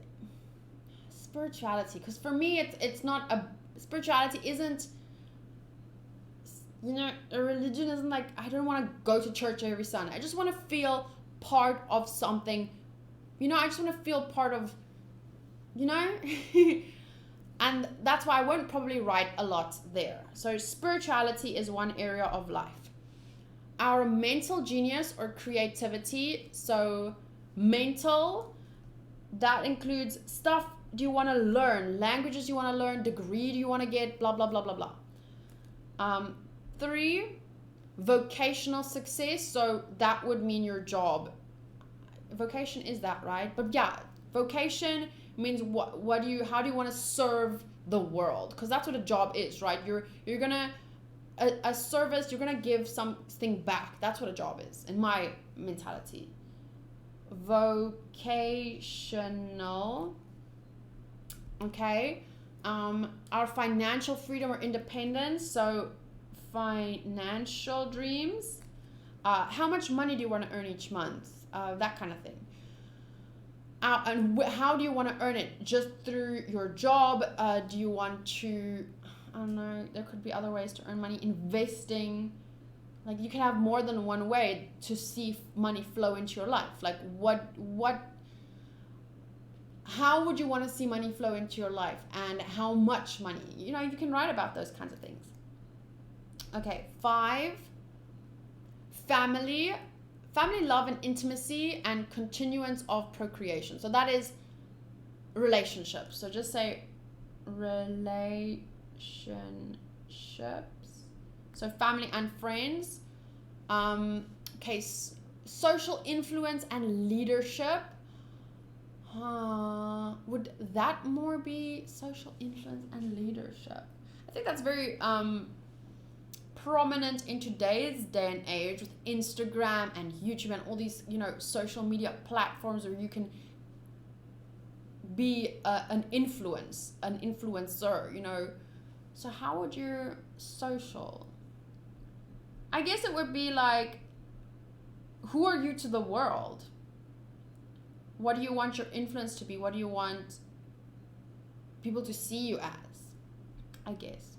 spirituality, because for me it's not a spirituality isn't, a religion isn't like I don't want to go to church every Sunday. I just want to feel part of something, I just want to feel part of, and that's why I won't probably write a lot there. So spirituality is 1 area of life. Our mental genius or creativity, so mental, that includes stuff do you want to learn, languages you want to learn, degree do you want to get, blah blah blah blah blah. 3, vocational success, so that would mean your job. Vocation is that, right? But yeah, vocation means how do you want to serve the world, because that's what a job is, right? You're gonna a service, you're gonna give something back. That's what a job is in my mentality. Vocational, okay. Our financial freedom or independence, so financial dreams, how much money do you want to earn each month, that kind of thing. And how do you want to earn it? Just through your job? Do you want to, I don't know, there could be other ways to earn money, investing, like you can have more than one way to see money flow into your life. Like how would you want to see money flow into your life, and how much money? You can write about those kinds of things. Okay, 5, family, love and intimacy, and continuance of procreation. So that is relationships. So just say relationships. So family and friends. Okay, social influence and leadership. Would that more be social influence and leadership? I think that's very prominent in today's day and age with Instagram and YouTube and all these, social media platforms where you can be an influencer, So how would your social? I guess it would be like, who are you to the world? What do you want your influence to be? What do you want people to see you as? I guess.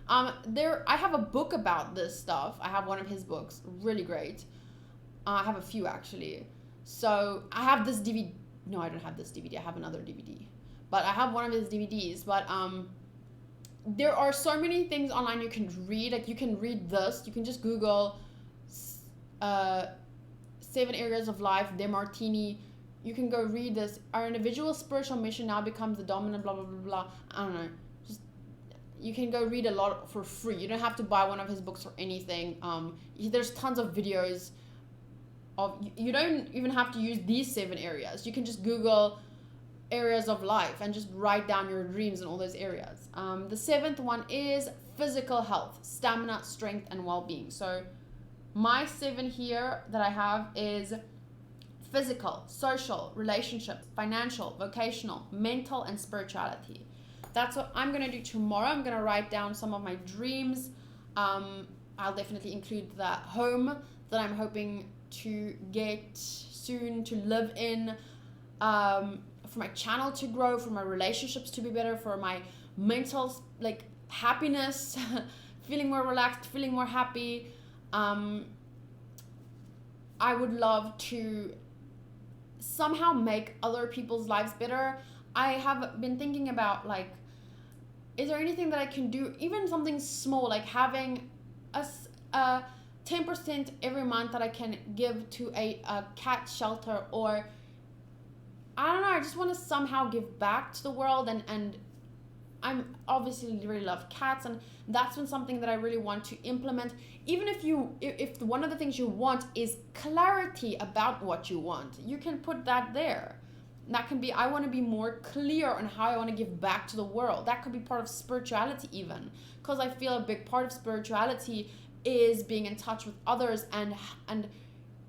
I have a book about this stuff. I have one of his books, really great. I have a few actually. So I have this DVD. No, I don't have this DVD. I have another DVD. But I have one of his DVDs. But there are so many things online you can read. Like you can read this. You can just Google 7 areas of life, De Martini. You can go read this. Our individual spiritual mission now becomes the dominant blah, blah, blah, blah. I don't know. You can go read a lot for free. You don't have to buy one of his books or anything. There's tons of videos of, you don't even have to use these 7 areas. You can just Google areas of life and just write down your dreams in all those areas. The 7th one is physical health, stamina, strength, and well-being. So my 7 here that I have is physical, social, relationships, financial, vocational, mental, and spirituality. That's what I'm going to do tomorrow. I'm going to write down some of my dreams. I'll definitely include the home that I'm hoping to get soon, to live in, for my channel to grow, for my relationships to be better, for my mental like happiness, feeling more relaxed, feeling more happy. I would love to somehow make other people's lives better. I have been thinking about, like, is there anything that I can do, even something small, like having a 10% every month that I can give to a cat shelter, or I don't know, I just want to somehow give back to the world. And I'm obviously really love cats, and that's been something that I really want to implement. Even if one of the things you want is clarity about what you want, you can put that there. That can be, I want to be more clear on how I want to give back to the world. That could be part of spirituality even, because I feel a big part of spirituality is being in touch with others and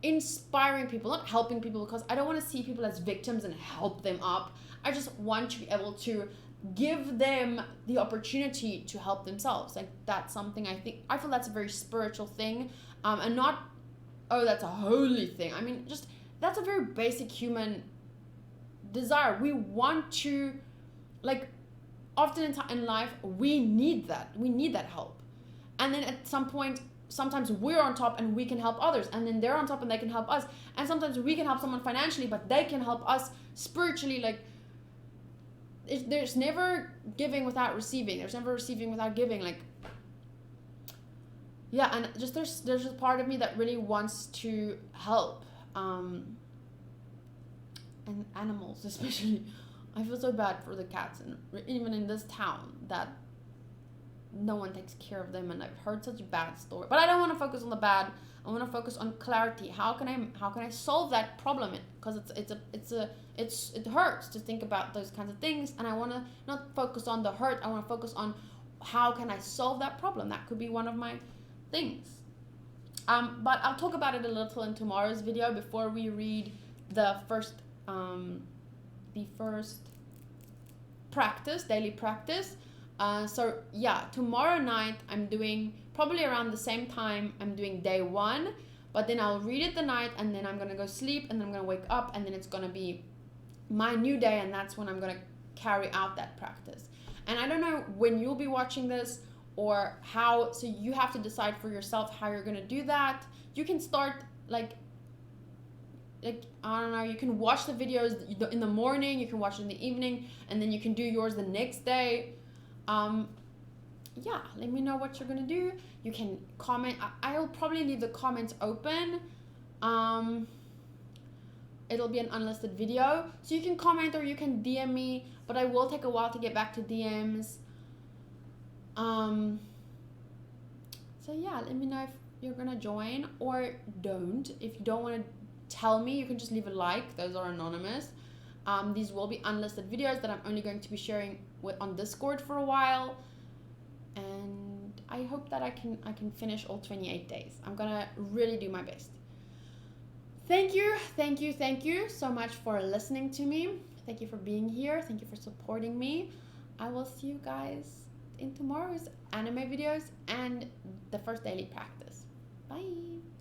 inspiring people, not helping people, because I don't want to see people as victims and help them up. I just want to be able to give them the opportunity to help themselves. Like, that's something I feel that's a very spiritual thing, and not, oh, that's a holy thing. I mean, just that's a very basic human desire. We want to, like, often in life we need that help, and then at some point sometimes we're on top and we can help others, and then they're on top and they can help us, and sometimes we can help someone financially but they can help us spiritually. Like, there's never giving without receiving, there's never receiving without giving. Like, yeah, and just there's a part of me that really wants to help, and animals especially. I feel so bad for the cats, and even in this town, that no one takes care of them, and I've heard such a bad story. But I don't want to focus on the bad. I want to focus on clarity. How can I solve that problem? Because it hurts to think about those kinds of things, and I want to not focus on the hurt. I want to focus on how can I solve that problem. That could be one of my things. But I'll talk about it a little in tomorrow's video before we read the first daily practice. So yeah, tomorrow night I'm doing, probably around the same time, I'm doing day 1, but then I'll read it the night, and then I'm gonna go sleep, and then I'm gonna wake up, and then it's gonna be my new day, and that's when I'm gonna carry out that practice. And I don't know when you'll be watching this or how, so you have to decide for yourself how you're gonna do that. You can start like I don't know, you can watch the videos in the morning, you can watch it in the evening, and then you can do yours the next day. Yeah, let me know what you're gonna do. You can comment. I'll probably leave the comments open. It'll be an unlisted video, so you can comment or you can DM me, but I will take a while to get back to DMs. So yeah, let me know if you're gonna join or don't. If you don't want to tell me, you can just leave a like. Those are anonymous. These will be unlisted videos that I'm only going to be sharing on Discord for a while, and I hope that I can finish all 28 days. I'm gonna really do my best. Thank you so much for listening to me. Thank you for being here. Thank you for supporting me. I will see you guys in tomorrow's anime videos and the first daily practice. Bye.